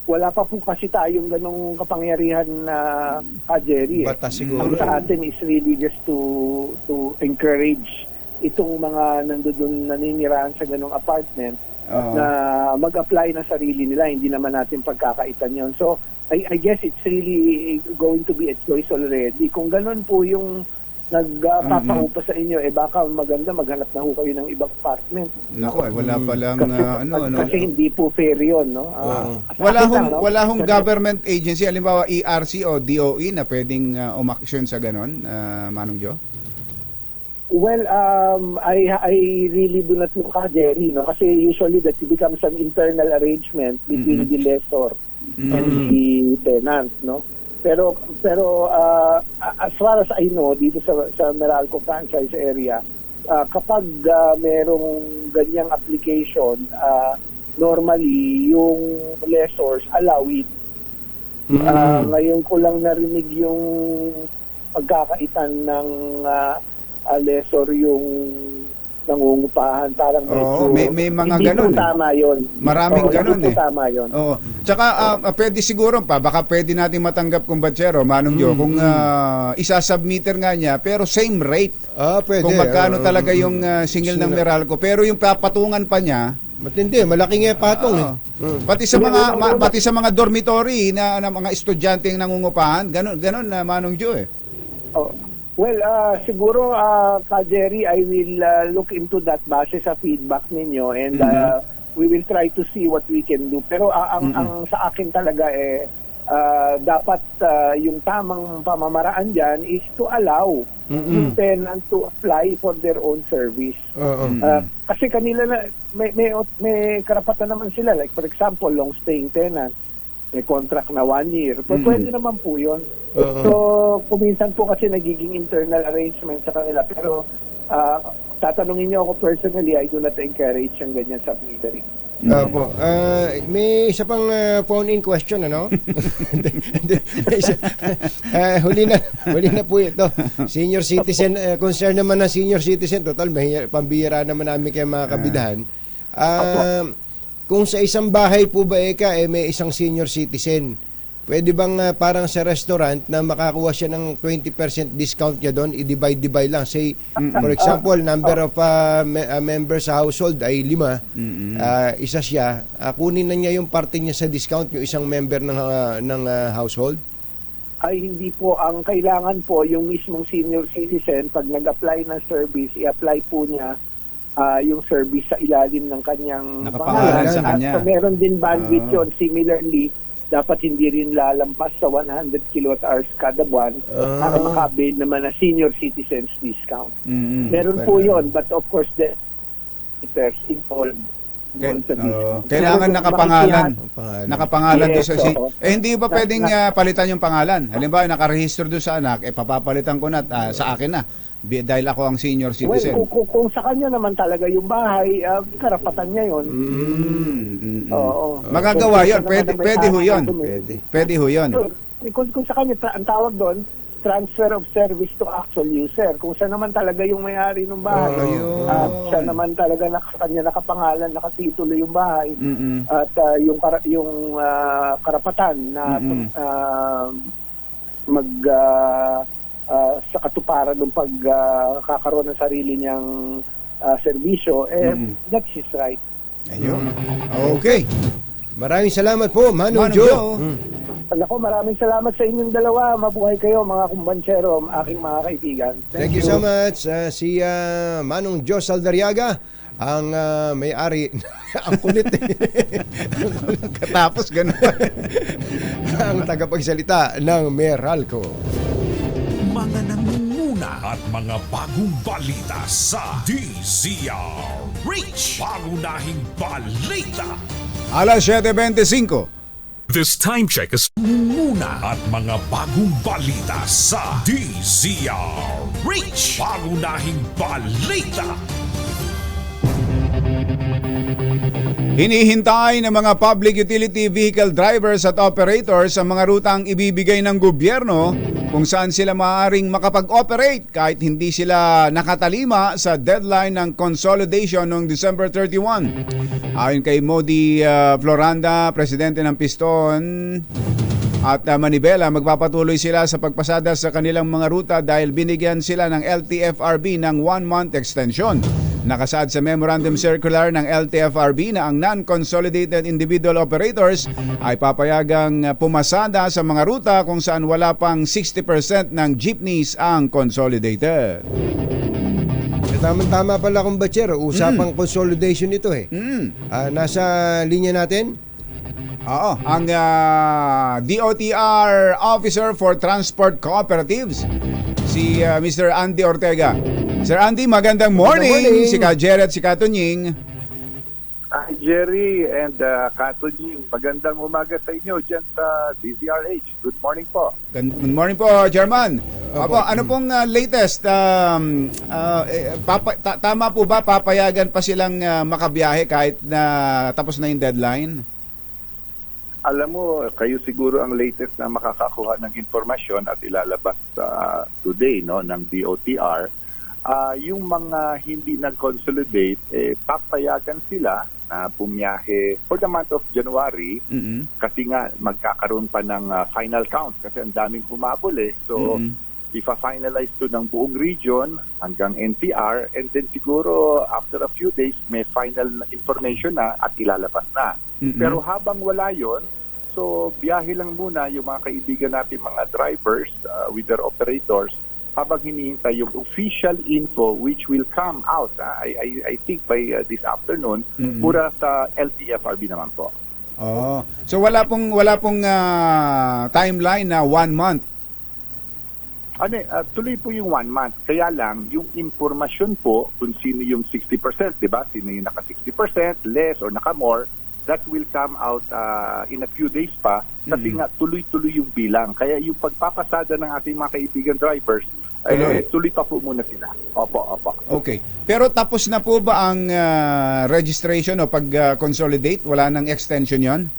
Wala pa po kasi tayong ganong kapangyarihan na Jerry. Batas siguro. Ang sa atin is really just to encourage itong mga nandoon naninirahan sa ganong apartment na mag-apply na sarili nila. Hindi naman natin pagkakaitan yon. So, I guess it's really going to be a choice already. Kung ganon po yung nagpapaupa sa inyo, baka maganda maghanap na ho kayo ng ibang apartment. Nako, wala pa lang kasi hindi po fair yun, no? Wala hong government agency, halimbawa ERC o DOE na pwedeng umaksyon sa ganon, Manong Jo? Well, I really do not know, Jerry, no? Kasi usually that becomes an internal arrangement between the lessor and the tenant, no? Pero as far as I know, dito sa Meralco franchise area, kapag merong ganyang application, normally yung lessors allow it. Ngayon ko lang narinig yung pagkakaitan ng lessor yung nangungupahan, parang may mga ganun. Hindi tama yun. Maraming ganun hindi tama yun. Oo. Tsaka pwede siguro baka pwede natin matanggap kumbatsero, Manong Jo, kung isa-submeter nga niya pero same rate. Pwede. Kung magkano talaga yung singil ng Meralco, pero yung papatungan pa niya matindi, malaking patong. Pati sa mga dormitory na mga estudyante yung nangungupahan, ganun na Manong Jo Well, siguro, Jerry, I will look into that base sa feedback ninyo and we will try to see what we can do. Pero ang sa akin talaga dapat yung tamang pamamaraan dyan is to allow yung tenant to apply for their own service. Kasi kanila na, may karapatan naman sila. Like for example, long-staying tenants, may contract na 1 year. Pero pwede naman po yun. So, kuminsan po kasi nagiging internal arrangement sa kanila. Pero, tatanungin niyo ako personally, I do not encourage yung ganyan submetering. May isa pang phone-in question, ano? Huli na po ito. Senior citizen, concern naman ng senior citizen, total, pambihira naman namin kayo mga kabidahan. Kung sa isang bahay po ba may isang senior citizen, pwede bang parang sa restaurant na makakuha siya ng 20% discount niya doon, i-divide lang. Say, for example, number of members sa household ay 5, isa siya, kunin na niya yung parte niya sa discount, yung isang member ng household? Ay hindi po. Ang kailangan po, yung mismong senior citizen, pag nag-apply ng service, i-apply po niya yung service sa ilalim ng kanyang Nakapangalan sa kanya. At meron din bandwidth yun. Similarly, dapat hindi rin lalampas sa 100 kWh kada buwan para maka-avail naman na senior citizens discount. Meron po yun, but of course, the meters involved. Kailangan nakapangalan. Nakapangalan doon sa hindi ba pwedeng palitan yung pangalan? Halimbawa, nakarehistro doon sa anak, papapalitan ko na sa akin na dahil ako ang senior citizen. Well, kung sa kanya naman talaga yung bahay, karapatan niya yun. Oo. Magagawa yun. Pwede ho yun. Pwede ho yun. Kung sa kanya, ang tawag doon, transfer of service to actual user. Kung siya naman talaga yung may-ari ng bahay, at siya naman talaga sa kanya nakapangalan, nakatitulo yung bahay, at yung karapatan na sa katuparan ng pagkakaroon ng sarili niyang serbisyo, that's his right. Ayun. Okay. Maraming salamat po, Manong Joe. Ako, maraming salamat sa inyong dalawa. Mabuhay kayo, mga kumbansero, aking mga kaibigan. Thank you so much. Si Manong Joe Saldariaga, ang may-ari, ang kulit Katapos ganun. ang tagapagsalita ng Meralco. Mga nangunguna at mga bagong balita sa DZRH. Pangunahing balita. Alas 7:25. This time check is muna at mga bagong balita sa DZRH. Pangunahing balita. Hinihintay ng mga public utility vehicle drivers at operators ang mga rutang ibibigay ng gobyerno kung saan sila maaaring makapag-operate kahit hindi sila nakatalima sa deadline ng consolidation noong December 31. Ayon kay Modi Floranda, presidente ng Piston at Manibela, magpapatuloy sila sa pagpasada sa kanilang mga ruta dahil binigyan sila ng LTFRB ng 1-month extension. Nakasaad sa memorandum circular ng LTFRB na ang non-consolidated individual operators ay papayagang pumasada sa mga ruta kung saan wala pang 60% ng jeepneys ang consolidated. Tama-tama pala kung Batcher, usapang consolidation ito eh. Nasa linya natin? Oo, ang DOTR Officer for Transport Cooperatives, si Mr. Andy Ortega. Sir Andy, magandang morning. Si Ka Jared, si Katunying. Hi Jerry and Kato Jing, magandang umaga sa inyo dyan sa DZRH. Good morning po. Good morning po, Chairman. Apo, ano pong latest? Tama po ba papayagan pa silang makabiyahe kahit na tapos na yung deadline? Alam mo, kayo siguro ang latest na makakakuha ng informasyon at ilalabas today no ng DOTR. Yung mga hindi nag-consolidate, papayagan sila na bumiyahe for the month of January kasi nga magkakaroon pa ng final count kasi ang daming humabol eh. So, ipa-finalize to ng buong region hanggang NCR and then siguro after a few days may final information na at ilalabas na. Pero habang wala yon, so biyahe lang muna yung mga kaibigan natin mga drivers with their operators habang hinihintay yung official info which will come out, I think by this afternoon, mura sa LTFRB naman po. Oh, so wala pong timeline na 1 month. Tuloy po yung 1 month. Kaya lang, yung impormasyon po kung sino yung 60%, di ba? Sino yung naka 60%, less or naka more, that will come out in a few days pa kasi nga tuloy-tuloy yung bilang. Kaya yung pagpapasada ng ating mga kaibigan drivers, tuloy pa po muna sila. Opo. Okay. Pero tapos na po ba ang registration o pag-consolidate? Wala nang extension yon?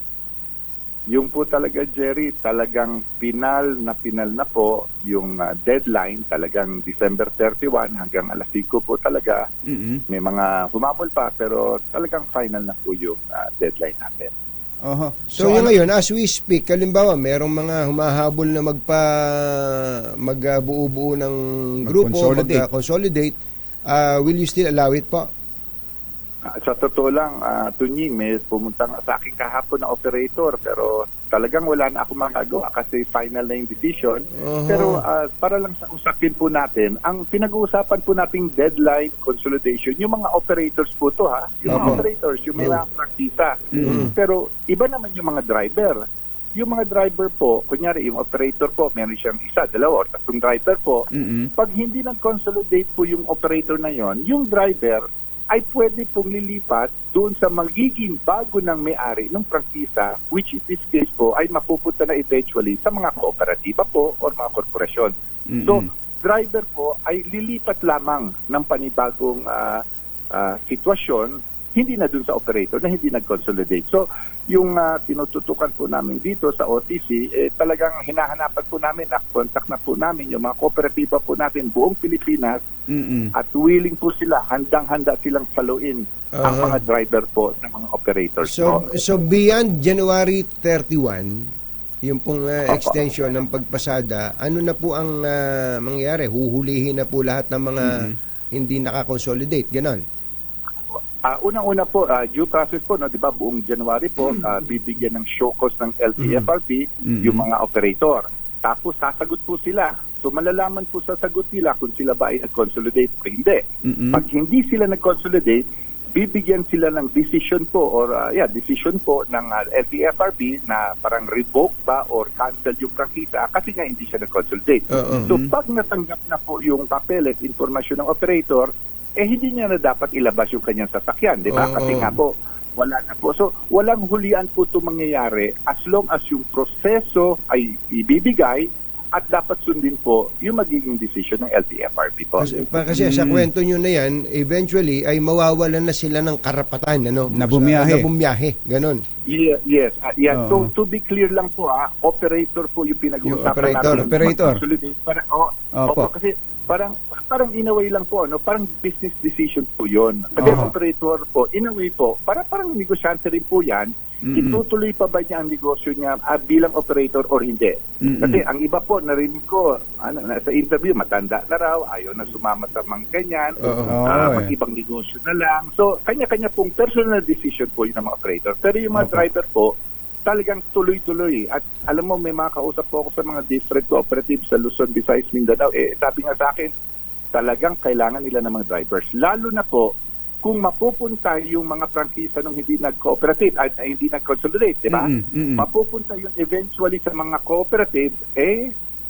Yung po talaga, Jerry, talagang pinal na po yung deadline, talagang December 31 hanggang alas 5 po talaga. May mga humabol pa pero talagang final na po yung deadline natin. So yung ngayon, as we speak, halimbawa, merong mga humahabol na magbuo-buo ng grupo, mag-consolidate, will you still allow it po? Sa totoo lang, Tunying, may pumunta sa akin kahapon na operator pero talagang wala na ako magagawa kasi final na yung decision. Pero para lang sa usapin po natin, ang pinag-uusapan po nating deadline consolidation, yung mga operators po to yung mga operators, yung mga prangkisa. Pero iba naman yung mga driver. Yung mga driver po, kunyari yung operator po, meron siyang isa, dalawa, or tatlong driver po, pag hindi nag-consolidate po yung operator na yon, yung driver ay pwede pong lilipat doon sa magiging bago ng may-ari ng prangkisa, which in this case po ay mapupunta na eventually sa mga kooperatiba po or mga korporasyon. So, driver po ay lilipat lamang ng panibagong sitwasyon, hindi na doon sa operator na hindi nag-consolidate. So, yung tinututukan po namin dito sa OTC, talagang hinahanapan po namin, contact na po namin yung mga kooperatiba po natin buong Pilipinas at willing po sila, handang-handa silang saluin ang mga driver po ng mga operators. So beyond January 31, yung pong extension ng pagpasada, ano na po ang mangyayari? Huhulihin na po lahat ng mga hindi nakakonsolidate, ganon? Unang-una po, due process po, no, di ba, buong January po, bibigyan ng show cause ng LTFRB yung mga operator. Tapos sasagot po sila. So malalaman po sa sagot nila kung sila ba ay nag-consolidate o hindi. Pag hindi sila nag-consolidate, bibigyan sila ng decision po or decision po ng LTFRB na parang revoke ba or cancel yung prangkisa kasi nga hindi siya nag-consolidate. So pag natanggap na po yung papeles, informasyon ng operator, hindi niya na dapat ilabas yung kanyang sasakyan, di ba? Kasi nga po, wala na po. So, walang hulian po ito mangyayari as long as yung proseso ay ibibigay at dapat sundin po yung magiging decision ng LTFRB po. Kasi sa kwento nyo na yan, eventually ay mawawalan na sila ng karapatan, ano? Na bumiyahe. Na bumiyahe, ganon. Yes. So, to be clear lang po, operator po yung pinag-uusapan natin. Operator. Opo, kasi parang in a way lang po, no? Parang business decision po yun. Kasi operator po, in a way po, parang negosyante rin po yan, itutuloy pa ba niya ang negosyo niya bilang operator or hindi. Kasi ang iba po, narinig ko, sa interview, matanda na raw, ayaw na sumama sa mga ganyan, mag-ibang negosyo na lang. So, kanya-kanya pong personal decision po yun ng mga operator. Pero yung mga driver po, talagang tuloy-tuloy. At alam mo, may mga kausap po ako sa mga district cooperatives sa Luzon, Visayas, Mindanao. Sabi nga sa akin, talagang kailangan nila ng mga drivers. Lalo na po, kung mapupunta yung mga prangkisa nung hindi nag-cooperative at hindi nag-consolidate, di ba? Mapupunta yun eventually sa mga cooperative,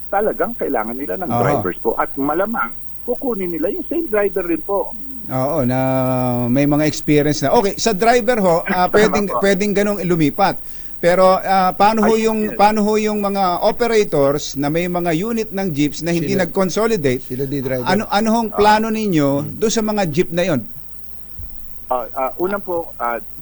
talagang kailangan nila ng drivers po. At malamang, kukunin nila yung same driver rin po. Oo, na may mga experience na. Okay, sa driver ho, pwedeng ganong lumipat. Pero paano ho yung mga operators na may mga unit ng jeeps na hindi nag-consolidate? Sila di driver. Ano hong plano ninyo doon sa mga jeep na yon? Unang po,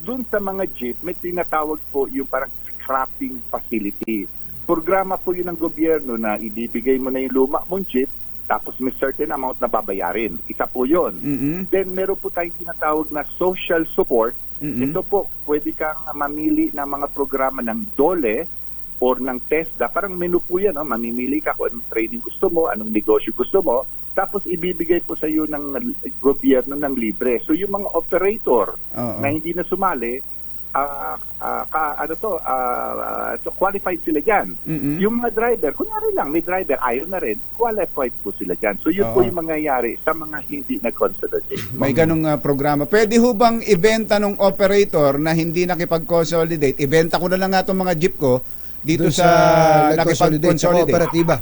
doon sa mga jeep, may tinatawag po yung parang scrapping facility. Programa po yun ng gobyerno na ibibigay mo na yung luma mong jeep, tapos may certain amount na babayarin. Isa po yun. Then meron po tayong tinatawag na social support. Ito po, pwede kang mamili ng mga programa ng DOLE or ng TESDA. Parang menu po yan, mamimili ka kung anong training gusto mo, anong negosyo gusto mo, tapos ibibigay po sa iyo ng gobyerno ng libre. So yung mga operator na hindi na sumali, qualified sila dyan. Yung mga driver, kunyari lang, may driver, ayaw na rin, qualified po sila dyan. So yun po yung mangyayari sa mga hindi nag-consolidate. May ganong programa. Pwede ho bang ibenta ng operator na hindi nakipag-consolidate? Ibenta ko na lang nga itong mga jeep ko dito sa nakipag-consolidate. Sa kooperatiba.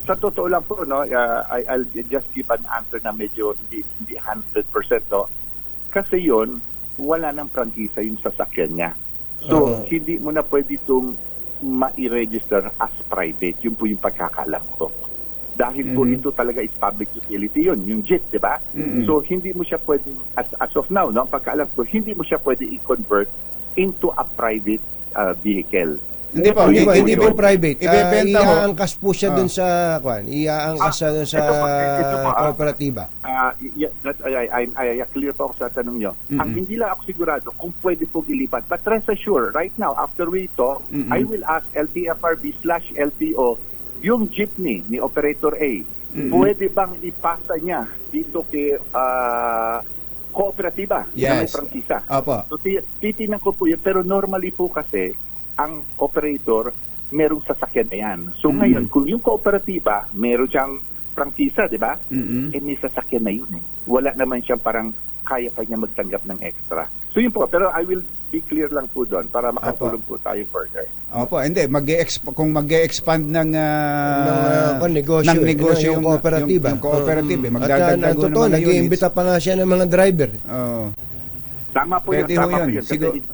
Sa totoo lang po, no, I'll just give an answer na medyo hindi 100%. No? Kasi yun, wala ng prangkisa yung sasakyan niya. So, hindi mo na pwede itong ma-register as private. Yun po yung pagkakalam ko. Dahil po ito talaga is public utility yun, yung jeep, di ba? So, hindi mo siya pwede, as of now, no, ang pagkaalam ko, hindi mo siya pwede i-convert into a private vehicle. Hindi po, hindi po private. Ibebenta mo. Iaangkas po siya dun sa iaangkas siya dun sa kooperatiba. I clear po ako sa tanong nyo. Ang hindi lang ako sigurado kung pwede pong ilipat. But rest assured, right now, after we talk, I will ask LTFRB/LTO yung jeepney ni Operator A. Pwede bang ipasa niya dito kay kooperatiba na may prangkisa? Opo. So, titinan ko po yun. Pero normally po kasi, ang operator merong sasakyan na yan. So ngayon, kung yung kooperatiba, meron siyang prangkisa, di ba? Eh may sasakyan na yun. Wala naman siyang parang kaya pa niya magtanggap ng extra. So yun po, pero I will be clear lang po doon para makatulong po tayo further. Opo, hindi. Kung mag-e-expand ng negosyo, yung kooperatiba. Yung cooperative, At magdadagdago totoo, ng mga units. nag-iimbita pa nga siya ng mga driver. Oo. Tama po yun, Pwede ho tama po yun. yun. Kasi Siguro- it's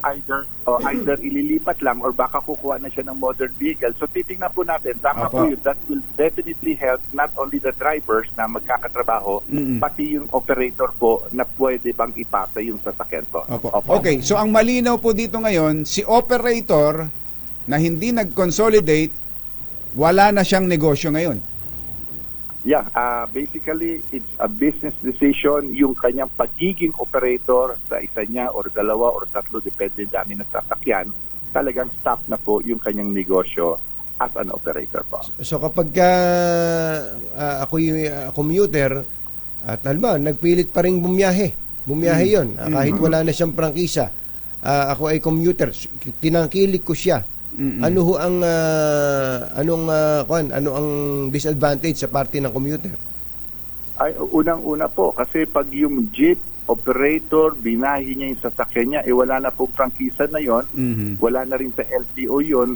either ililipat lang or baka kukuha na siya ng modern vehicle. So titingnan po natin, tama Opo. po yun. That will definitely help not only the drivers na magkakatrabaho, pati yung operator po na pwede bang ipasa yung sasakyan po. Opo. Okay, so ang malinaw po dito ngayon, si operator na hindi nag-consolidate, wala na siyang negosyo ngayon. Yeah, basically, it's a business decision. Yung kanyang pagiging operator sa isa niya or dalawa or tatlo, depende dami ng sasakyan, talagang stop na po yung kanyang negosyo as an operator po. So kapag ako'y commuter, at halimbawa, nagpilit pa rin bumiyahe yon, kahit wala na siyang prangkisa, ako ay commuter, tinangkilik ko siya. Ano ho ang ano ang disadvantage sa parte ng commuter? Ay, unang-una po, kasi pag yung jeep operator, binahi niya yung sasakyan niya, wala na pong prangkisa na yon, wala na rin sa LTO yon,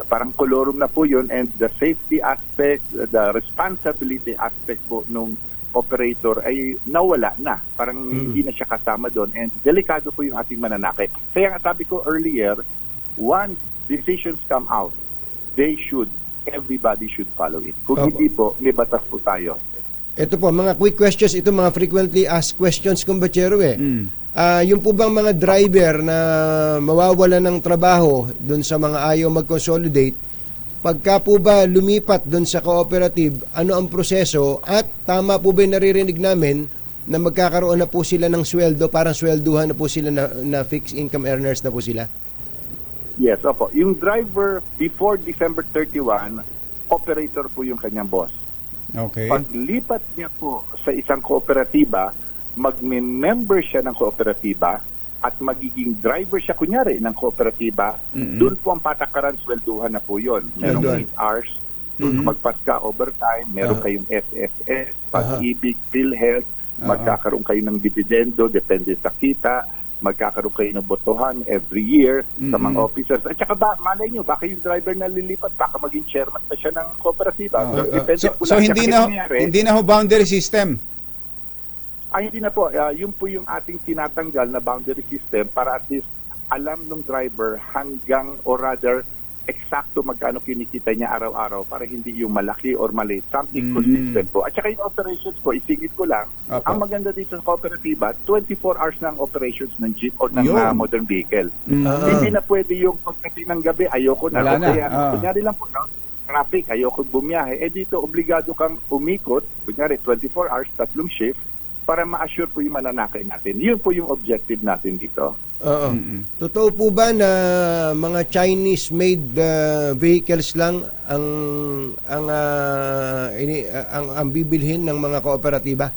parang kolorum na po yun, and the safety aspect, the responsibility aspect po nung operator ay nawala na. Parang hindi na siya kasama doon, and delikado po yung ating mananakit. Kaya nga sabi ko earlier, once decisions come out, everybody should follow it. Kung hindi po, may batas po tayo. Ito po, mga quick questions, ito mga frequently asked questions, kumbachero yung po bang mga driver na mawawala ng trabaho doon sa mga ayaw mag-consolidate, pagka po ba lumipat doon sa cooperative, ano ang proseso at tama po ba yung naririnig namin na magkakaroon na po sila ng sweldo, parang swelduhan na po sila na fixed income earners na po sila? Yes, opo. Yung driver before December 31, operator po yung kanyang boss. Okay. Paglipat niya po sa isang kooperatiba, magme-member siya ng kooperatiba at magiging driver siya kunyari ng kooperatiba, doon po ang patakaran, swelduhan na po yun. Merong 8 hours, magpas ka overtime, meron kayong SSS, Pag-ibig, PhilHealth, magkakaroon kayo ng dividendo, depende sa kita, magkakaroon kayo ng botohan every year sa mga officers. At saka malay nyo, baka yung driver na lilipat, baka maging chairman na siya ng kooperatiba. So hindi na ho boundary system? Ay, hindi na po. Yun po yung ating tinatanggal na boundary system para at least alam ng driver hanggang or rather eksakto magkano kinikita niya araw-araw para hindi yung malaki or maliit. Something consistent po. At saka yung operations po, isigit ko lang, ang maganda dito sa kooperatiba, 24 hours na ang operations ng jeep o ng modern vehicle. Hindi na pwede yung pagdating ng gabi, ayoko na. Wala na. Kaya, kunyari lang po, no? Traffic, ayoko bumiyahe. Dito, obligado kang umikot, kunyari 24 hours, 3 shift, para ma-assure po yung mananakay natin. Yun po yung objective natin dito. Totoo po ba na mga Chinese-made vehicles lang ang bibilhin ng mga kooperatiba?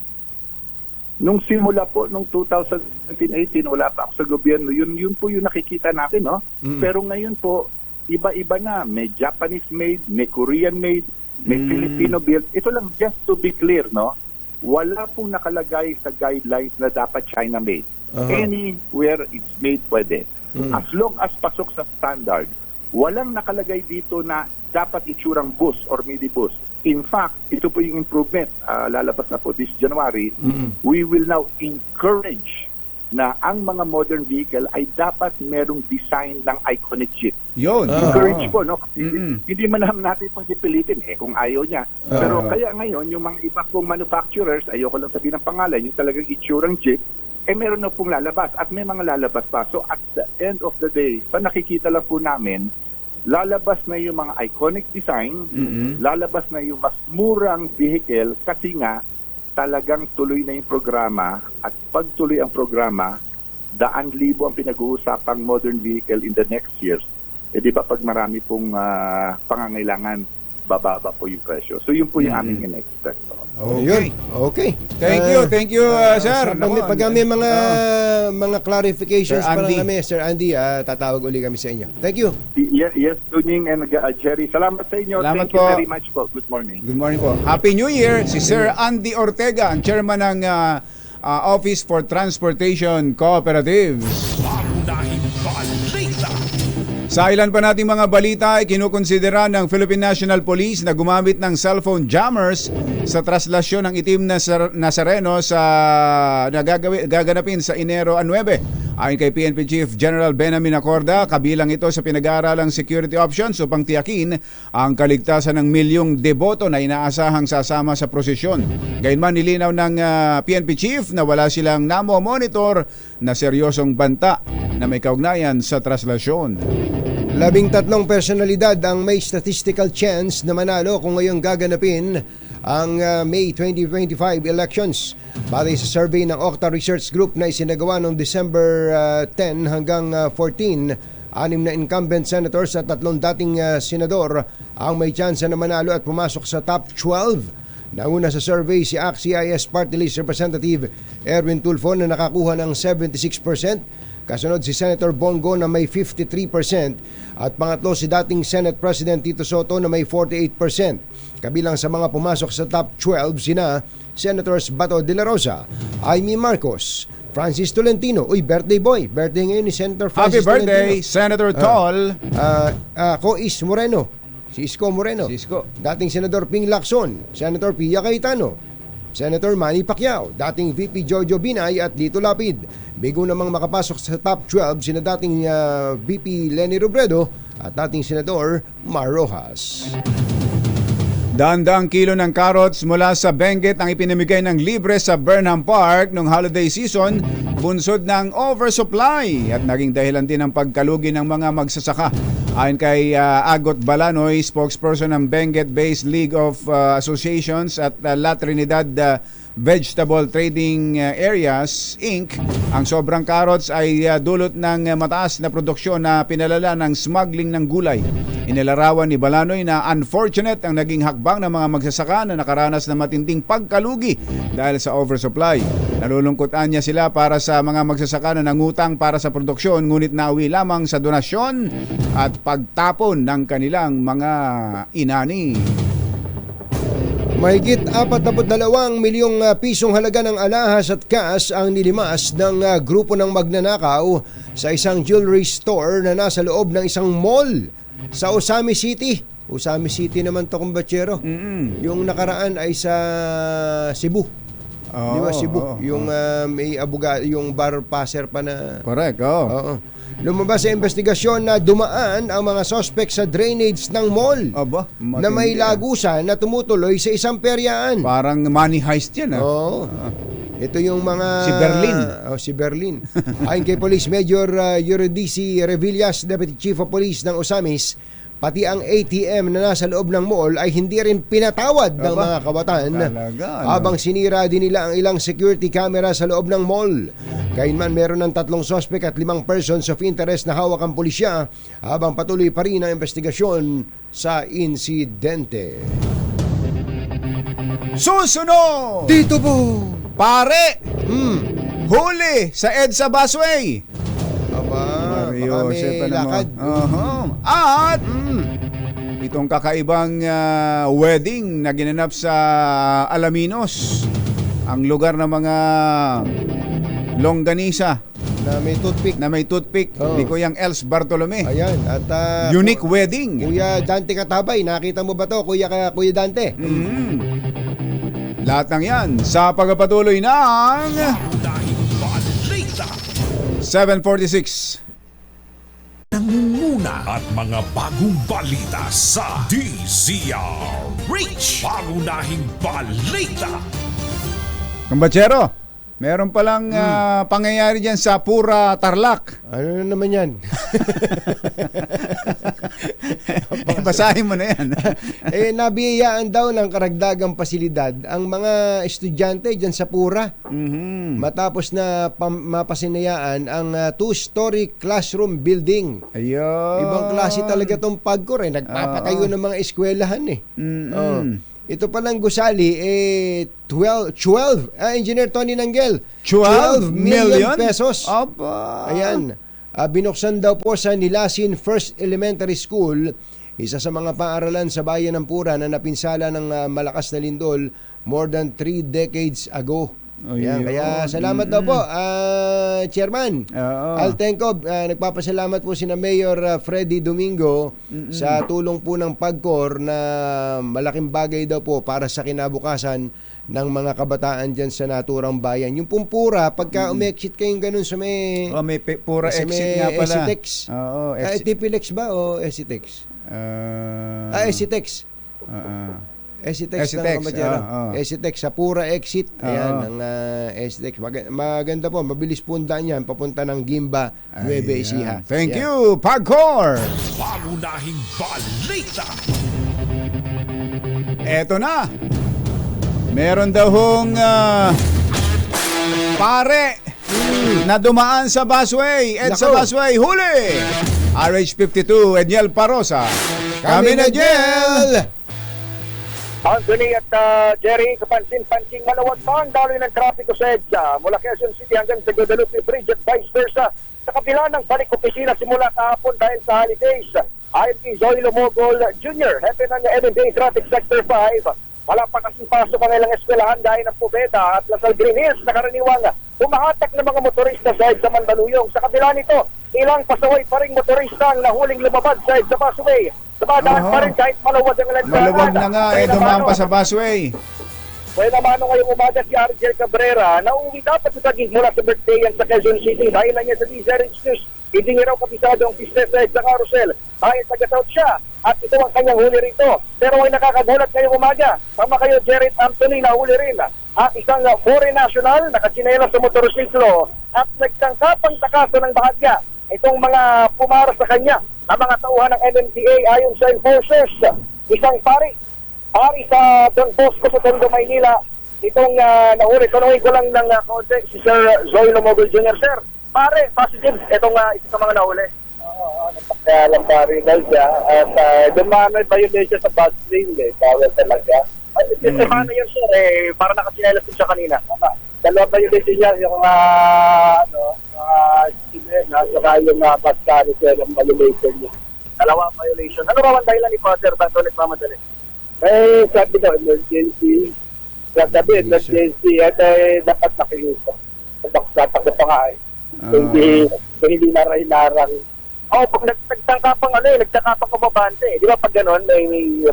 Nung simula po, nung 2017-18, wala pa ako sa gobyerno, yun po yung nakikita natin, no? Pero ngayon po, iba-iba na. May Japanese-made, may Korean-made, may Filipino-built. Ito lang, just to be clear, no? Wala pong nakalagay sa guidelines na dapat China-made. Anywhere it's made, pwede. As long as pasok sa standard, walang nakalagay dito na dapat itsurang bus or minibus. In fact, ito po yung improvement. Lalabas na po this January. We will now encourage na ang mga modern vehicle ay dapat merong design ng iconic jeep. Yun. Encourage po, no? Hindi man natin pang pilitin kung ayaw niya. Pero kaya ngayon, yung mga iba pong manufacturers, ayoko lang sabihin ng pangalan, yung talagang itsurang jeep, meron na pong lalabas at may mga lalabas pa. So at the end of the day, sa nakikita lang po namin, lalabas na yung mga iconic design, lalabas na yung mas murang vehicle kasi nga talagang tuloy na yung programa at pag tuloy ang programa, 100,000 ang pinag-uusapang modern vehicle in the next years. Di ba pag marami pong pangangailangan, bababa po yung presyo. So yun po yung aming in-expect. Okay. Okay. Thank you, sir. Pag may mga clarifications Sir pa Andy. lang kami, Sir Andy, tatawag uli kami sa inyo. Thank you. Yes, Tunying and Jerry. Salamat sa inyo. Salamat Thank you po. very much po. Good morning. Good morning po. Happy New Year! Si Sir Andy Ortega, ang chairman ng Office for Transportation Cooperatives. Pangunahing balita. Sa ilan pa nating mga balita ay kinukonsidera ng Philippine National Police na gumamit ng cellphone jammers sa traslasyon ng itim na Nazareno sa gaganapin sa Enero 9. Ayon kay PNP Chief General Benjamin Acorda, kabilang ito sa pinag-aaralang security options upang tiyakin ang kaligtasan ng milyong deboto na inaasahang sasama sa prosesyon. Gayunman nilinaw ng PNP Chief na wala silang namo-monitor na seryosong banta na may kaugnayan sa traslasyon. 13 personalidad ang may statistical chance na manalo kung ngayong gaganapin ang May 2025 elections. Batay sa survey ng Octa Research Group na isinagawa noong December 10 hanggang 14, 6 na incumbent senators at 3 dating senador ang may chance na manalo at pumasok sa top 12. Nauna sa survey si ACT-CIS Party List Representative Erwin Tulfo na nakakuha ng 76%. Kasunod si Senator Bongo na may 53% at pangatlo si dating Senate President Tito Soto na may 48%. Kabilang sa mga pumasok sa top 12 sina Senators Bato de la Rosa, Amy Marcos, Francis Tolentino, birthday boy, birthday ngayon ni Senator Happy Francis birthday, Tolentino. Senator Tol. Cois Moreno, si Isko Moreno, dating Senador Ping Lacson, Senator Pia Cayetano, Senator Manny Pacquiao, dating VP Jojo Binay at Lito Lapid. Bigo namang makapasok sa top 12 sina dating VP Lenny Robredo at dating Senador Mar Rojas. Daang kilo ng carrots mula sa Benguet ang ipinamigay ng libre sa Burnham Park noong holiday season, bunsod ng oversupply at naging dahilan din ng pagkalugi ng mga magsasaka. Ayon kay Agot Balanoy, spokesperson ng Benguet-based League of Associations at La Trinidad Vegetable Trading Areas Inc., ang sobrang carrots ay dulot ng mataas na produksyon na pinalala ng smuggling ng gulay. Inilarawan ni Balanoy na unfortunate ang naging hakbang ng mga magsasaka na nakaranas ng matinding pagkalugi dahil sa oversupply. Nalulungkotan niya sila para sa mga magsasaka na nangutang para sa produksyon ngunit nauwi lamang sa donasyon at pagtapon ng kanilang mga inani. Mahigit 42 milyong pisong halaga ng alahas at cash ang nilimas ng grupo ng magnanakaw sa isang jewelry store na nasa loob ng isang mall sa Osami City. Osami City naman to, kumbatsero. Yung nakaraan ay sa Cebu. Di ba Cebu? Yung may yung bar passer pa na... Correct, Oo. Lumabas sa investigasyon na dumaan ang mga suspect sa drainage ng mall na may lagusan na tumutuloy sa isang peryaan. Parang money heist yan. Oo. Ito yung mga... Si Berlin. Si Berlin. Ayon kay Police Major Eurydice Revillas, Deputy Chief of Police ng Osamis, pati ang ATM na nasa loob ng mall ay hindi rin pinatawad ng mga kawatan habang sinira din nila ang ilang security camera sa loob ng mall. Gayunman meron ng 3 suspect at 5 persons of interest na hawak ang pulisya habang patuloy pa rin ang investigasyon sa insidente. Susunod! Dito po! Pare! Huli sa EDSA Busway! Aba, baka may lakad. At itong kakaibang wedding na ginanap sa Alaminos, ang lugar ng mga longganisa na may toothpick. Ni Kuyang Els Bartolome. Ayan, at unique wedding. Kuya Dante Katabay, nakita mo ba to, Kuya Dante? Lahat ng yan sa pagpapatuloy ng 746. Nangunguna at mga bagong balita sa DZRH. Pangunahing balita. Kumbatsero, meron palang pangyayari dyan sa Pura, Tarlac. Ano na naman yan? Basahin mo na yan. Nabiyayaan daw ng karagdagang pasilidad ang mga estudyante dyan sa Pura. Matapos na mapasinayaan ang 2-story classroom building. Ayun. Ibang klase talaga tong PAGCOR. Nagpapatayo ng mga eskwelahan . ito palang gusali, 12, Engineer Tony Nanggel, 12 million pesos. Aba. Ayan, binuksan daw po sa Nilasin First Elementary School, isa sa mga paaralan sa bayan ng Pura na napinsala ng malakas na lindol more than 3 decades ago. Ayan, kaya salamat daw po, Chairman Altenco. Nagpapasalamat po sina Mayor Freddy Domingo sa tulong po ng PAGCOR na malaking bagay daw po para sa kinabukasan ng mga kabataan dyan sa naturang bayan. Yung Pumpura, pagka umexit kayong ganun sa may... may Pura sa exit nga pala. Esitex. Oo, exit. TPLEX ba o Esitex? Esitex. Esitex ng Kabadyero. Esitex sa Pura exit. Ayan, ang Esitex. Maganda po, mabilis po ang daan yan, papunta ng Gimba, Nueva Ecija. Thank you, PAGCOR! Pangunahing balita. Eto na. Meron daw hong pare na dumaan sa busway. At sa busway, huli! RH52, Edniel Parosa. Kami na Jel! Anthony at Jerry, kapansin-pansing malawag pa ang daloy ng trapiko sa EDSA mula Quezon City hanggang sa Guadalupe Bridge at vice versa sa kabila ng balik opisina simula kahapon dahil sa holidays. Ayon kay Zoe Lomogol Jr., hepe ng MMDA Traffic Sector 5, wala pa kasing pasok ang ilang eskwelahan gaya ng Pobeda at Lasal Green Hills na karaniwang umahatak ng mga motorista sa EDSA Mandaluyong. Sa kabila nito, ilang pasaway pa ring motorista ang nahuling lumabad sa EDSA busway. Sabadaan pa rin kahit malawag ang lansangan. Malawag na nga, dumaan pa sa busway. Pwede naman ngayong umaga si Argel Cabrera na uwi dapat sa Taguig mula sa birthday yan sa Quezon City. Dahil lang niya sa DZRH News, hindi niya raw kabisado ang business sa carousel. Dahil taga-South siya at ito ang kanyang huli rito. Pero ay nakakagulat ngayong umaga. Tama kayo, Jared Anthony, na huli rin. Isang foreign national, nakatsinelas sa motorsiklo at nagtangkapang takaso ng bahagya. Itong mga pumara sa kanya, ang mga tauhan ng MMDA ayon sa enforcers. Isang pari sa Don Bosco sa Tondo, Maynila. Itong nahuli. Tanungin ko lang ng konti si Sir Zoe Lomogol Jr. Sir, pare, positive. Itong isa sa mga nahuli. Kaya lang pare daw siya. At dumano ba yun siya sa bus lane? Bawal talaga. Paano yun, sir? Para nakasinelas din siya kanina. Dalawa ba yun niya? Yung saka yung bus carousel ang violation niya. Dalawa violation. Ano raw ang dahilan ni Father? Ba't ulit mamadali? Sabi daw, emergency. Sabi, emergency. At dapat nakiusap. Dapat na pa nga hindi naray-narang. Pag nagtangkapang nagtangkapang kumabante. Di ba pag gano'n,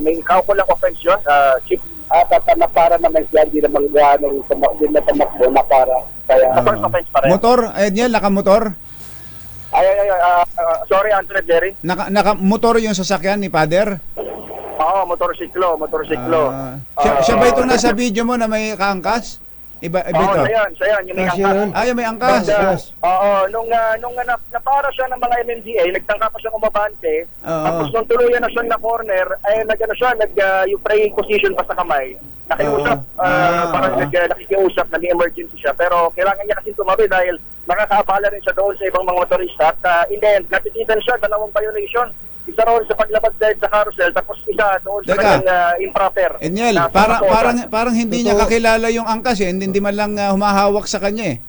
may kaukulang offense yun, Chief? Na para naman siya, hindi naman gano'ng tumakbo na para. Kaya, first offense pa rin. Motor, Edniel, nakamotor? Sorry, Anthony, Jerry. Nakamotor yung sasakyan ni Father? Oo, motorsiklo. Siya ba itong nasa video mo na may kaangkas? Iba ito? Siya yan, yung may angkas. Yung may angkas. Nung napara siya ng mga MMDA, nagtangka pa siya kumabante, tapos nung tuluyan na siya na corner, yung praying position pa sa kamay, nakiusap, parang nakikiusap, nag-emergency siya, pero kailangan niya kasi tumabi dahil nakakaabala rin siya doon sa ibang mga motorista, at in the end, natititan siya, 2 violation. Isa roon sa paglabag dahil sa carousel, tapos isa doon sa kanyang improper. Edniel, parang hindi niya kakilala yung angkas hindi man lang humahawak sa kanya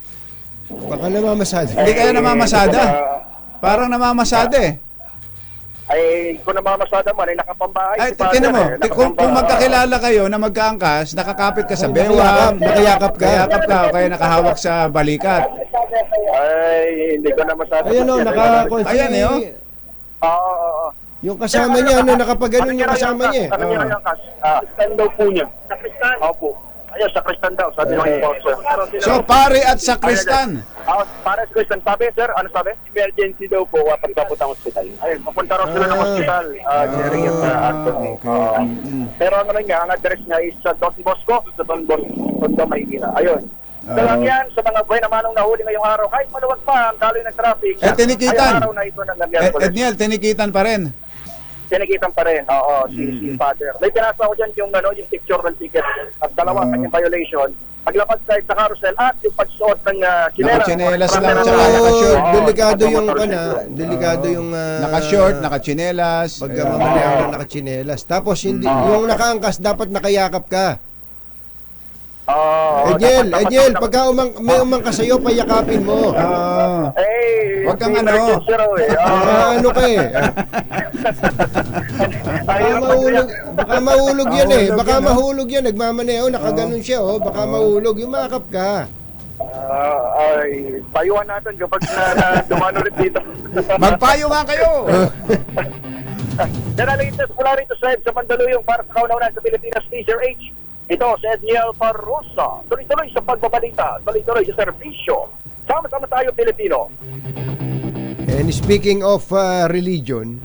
Baka namamasada. Hindi kaya namamasada. Parang namamasada kung namamasada man, ay nakapambahay. Tinan mo, kung magkakilala kayo na magkaangkas, nakakapit ka sa bewang, nakayakap ka, o kaya nakahawak sa balikat. Hindi ko na masabi. Ayan, yung kasama niya, nakapaganon yung kasama niya. Kristan daw po niya. Sa Kristan? Opo. Ayun, sa Kristan daw, sabi ng sponsor. So, pare at sa Kristan. Pare at Kristan. Sabi, sir, ano sabi? Emergency daw po, pagpapunta ng hospital. Ayun, papunta raw sila ng hospital, Jerry at Anthony. Pero ano rin nga, ang address niya is sa Don Bosco, Tondo, Maynila. Ayun. Dalang yan sa mga buhay na manong nahuli ngayong araw. Kahit maluwag pa ang daloy ng traffic. Tinikitan. Araw na ito ng Miyerkules. Edniel, tinikitan pa rin. Tinikitan pa rin. Oo, si Father. May pinasa ko dyan yung picture ng ticket at 2 kanyang violation. paglapag sa carousel at yung pagsuot ng kinela. Nakatsinelas lang, Oo, tsaka nakashort. Delikado yung motor kana, vehicle. delikado yung Naka-short, naka-chinelas. pag mamamaneho ka nakachinelas. Tapos hindi yung nakaangkas dapat nakayakap ka. Ejel, pagka may umangkas sa'yo, payakapin mo. Wag kang ano. Ano ka eh. Baka mahulog yan eh. Baka mahulog yan. Nagmamaneho, nakaganon siya oh. Baka mahulog. Yung makap ka. Payuhan natin kapag dumaan ulit dito. Magpayo nga kayo. Yan ang latest mula rito sa Mandaluyong para sa kauna-unan sa Pilipinas Leisure Age. Ito si Edniel Parrosa. Tuloy-tuloy sa pagbabalita. Tuloy-tuloy sa serbisyo. Sama-sama tayo Pilipino. And speaking of religion,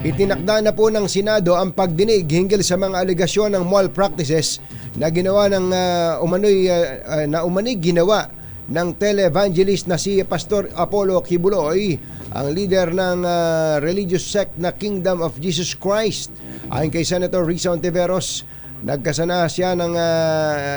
itinakda na po ng Senado ang pagdinig hinggil sa mga alegasyon ng malpractices na ginawa ng umanig ginawa ng televangelist na si Pastor Apollo Kibuloy, ang leader ng religious sect na Kingdom of Jesus Christ. Ayon kay Senator Risa Ontiveros, nagkasana siya ng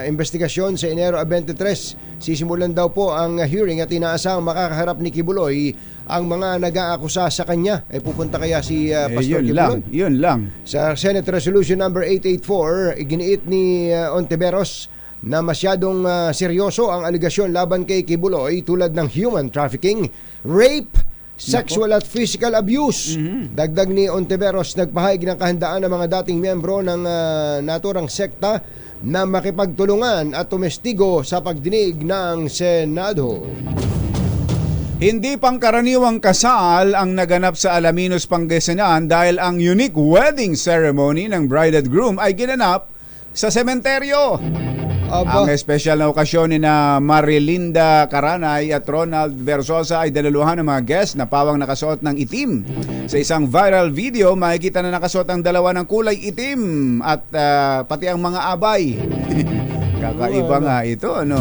investigasyon sa Enero 23. Sisimulan daw po ang hearing at inaasahang makakaharap ni Kibuloy ang mga nag-aakusa sa kanya. Pupunta kaya si Pastor Kibuloy? Yun lang. Sa Senate Resolution number 884, iginiit ni Ontiveros na masyadong seryoso ang aligasyon laban kay Kibuloy tulad ng human trafficking, rape, sexual at physical abuse. Dagdag ni Ontiveros, nagpahayag ng kahandaan ng mga dating miyembro ng naturang sekta na makipagtulungan at tumestigo sa pagdinig ng Senado. Hindi pangkaraniwang kasal ang naganap sa Alaminos, Pangasinan dahil ang unique wedding ceremony ng bride at groom ay ginanap sa sementeryo. Ang espesyal na okasyon ni na Marilinda Caranay at Ronald Versosa ay dalaluhan ng mga guests na pawang nakasuot ng itim. Sa isang viral video, makikita na nakasuot ang dalawa ng kulay itim at pati ang mga abay. Kakaiba nga ito, ano?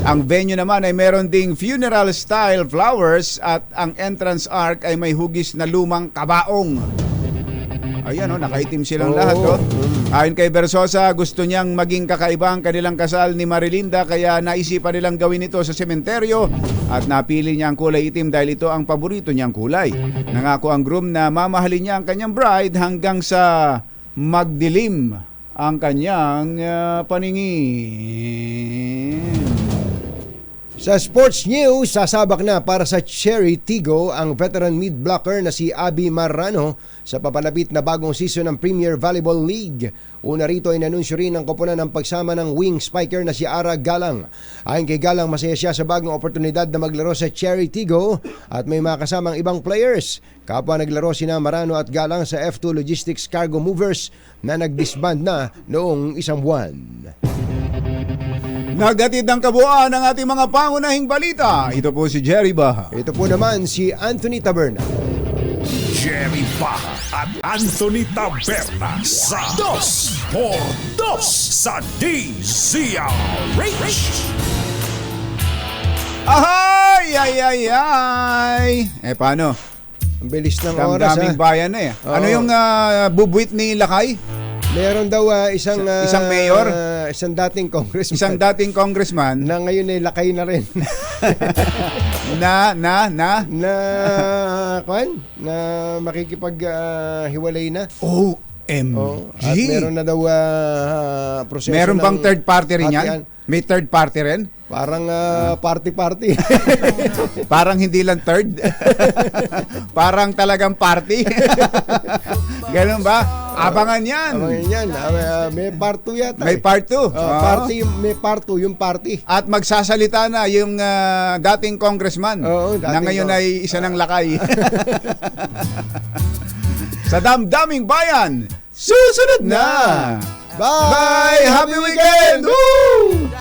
Ang venue naman ay meron ding funeral-style flowers at ang entrance arc ay may hugis na lumang kabaong. Ayan, nakaitim silang lahat. Ayon kay Versosa, gusto niyang maging kakaiba ang kanilang kasal ni Marilinda kaya naisipan nilang gawin ito sa sementeryo at napili niya ang kulay itim dahil ito ang paborito niyang kulay. Nangako ang groom na mamahalin niya ang kanyang bride hanggang sa magdilim ang kanyang paningin. Sa sports news, sasabak na para sa Cherry Tigo ang veteran mid-blocker na si Abby Marrano sa papalapit na bagong season ng Premier Volleyball League. Una rito ay nanunsyo rin ang koponan ng pagsama ng wing spiker na si Ara Galang. Ayon kay Galang, masaya siya sa bagong oportunidad na maglaro sa Cherry Tigo at may mga kasamang ibang players. Kapwa naglaro sina Marrano at Galang sa F2 Logistics Cargo Movers na nag-disband na noong isang buwan. Naghatid ng kabuuan ng ating mga pangunahing balita. Ito po si Jerry Baha. Ito po naman si Anthony Taberna. Jerry Baha at Anthony Taberna sa 2x2 sa DZRH. Ay! Paano? Ang bilis ng oras, Damdaming bayan na eh. Ano yung bubuit ni Lakay? Meron daw isang mayor? Isang dating congressman. Isang dating congressman na ngayon ay lakay na rin. na makikipaghiwalay na. OMG. At meron na daw proseso. Meron bang third party rin yan? hatian. May third party rin? Parang party-party. Parang hindi lang third. Parang talagang party. Ganun ba? Abangan yan. Abangan yan. May part 2 yata. May part 2. May part 2 yung party. At magsasalita na yung dating congressman na ngayon ay isa ng lakay. Sa damdaming bayan, susunod na. Bye! Happy weekend! Woo!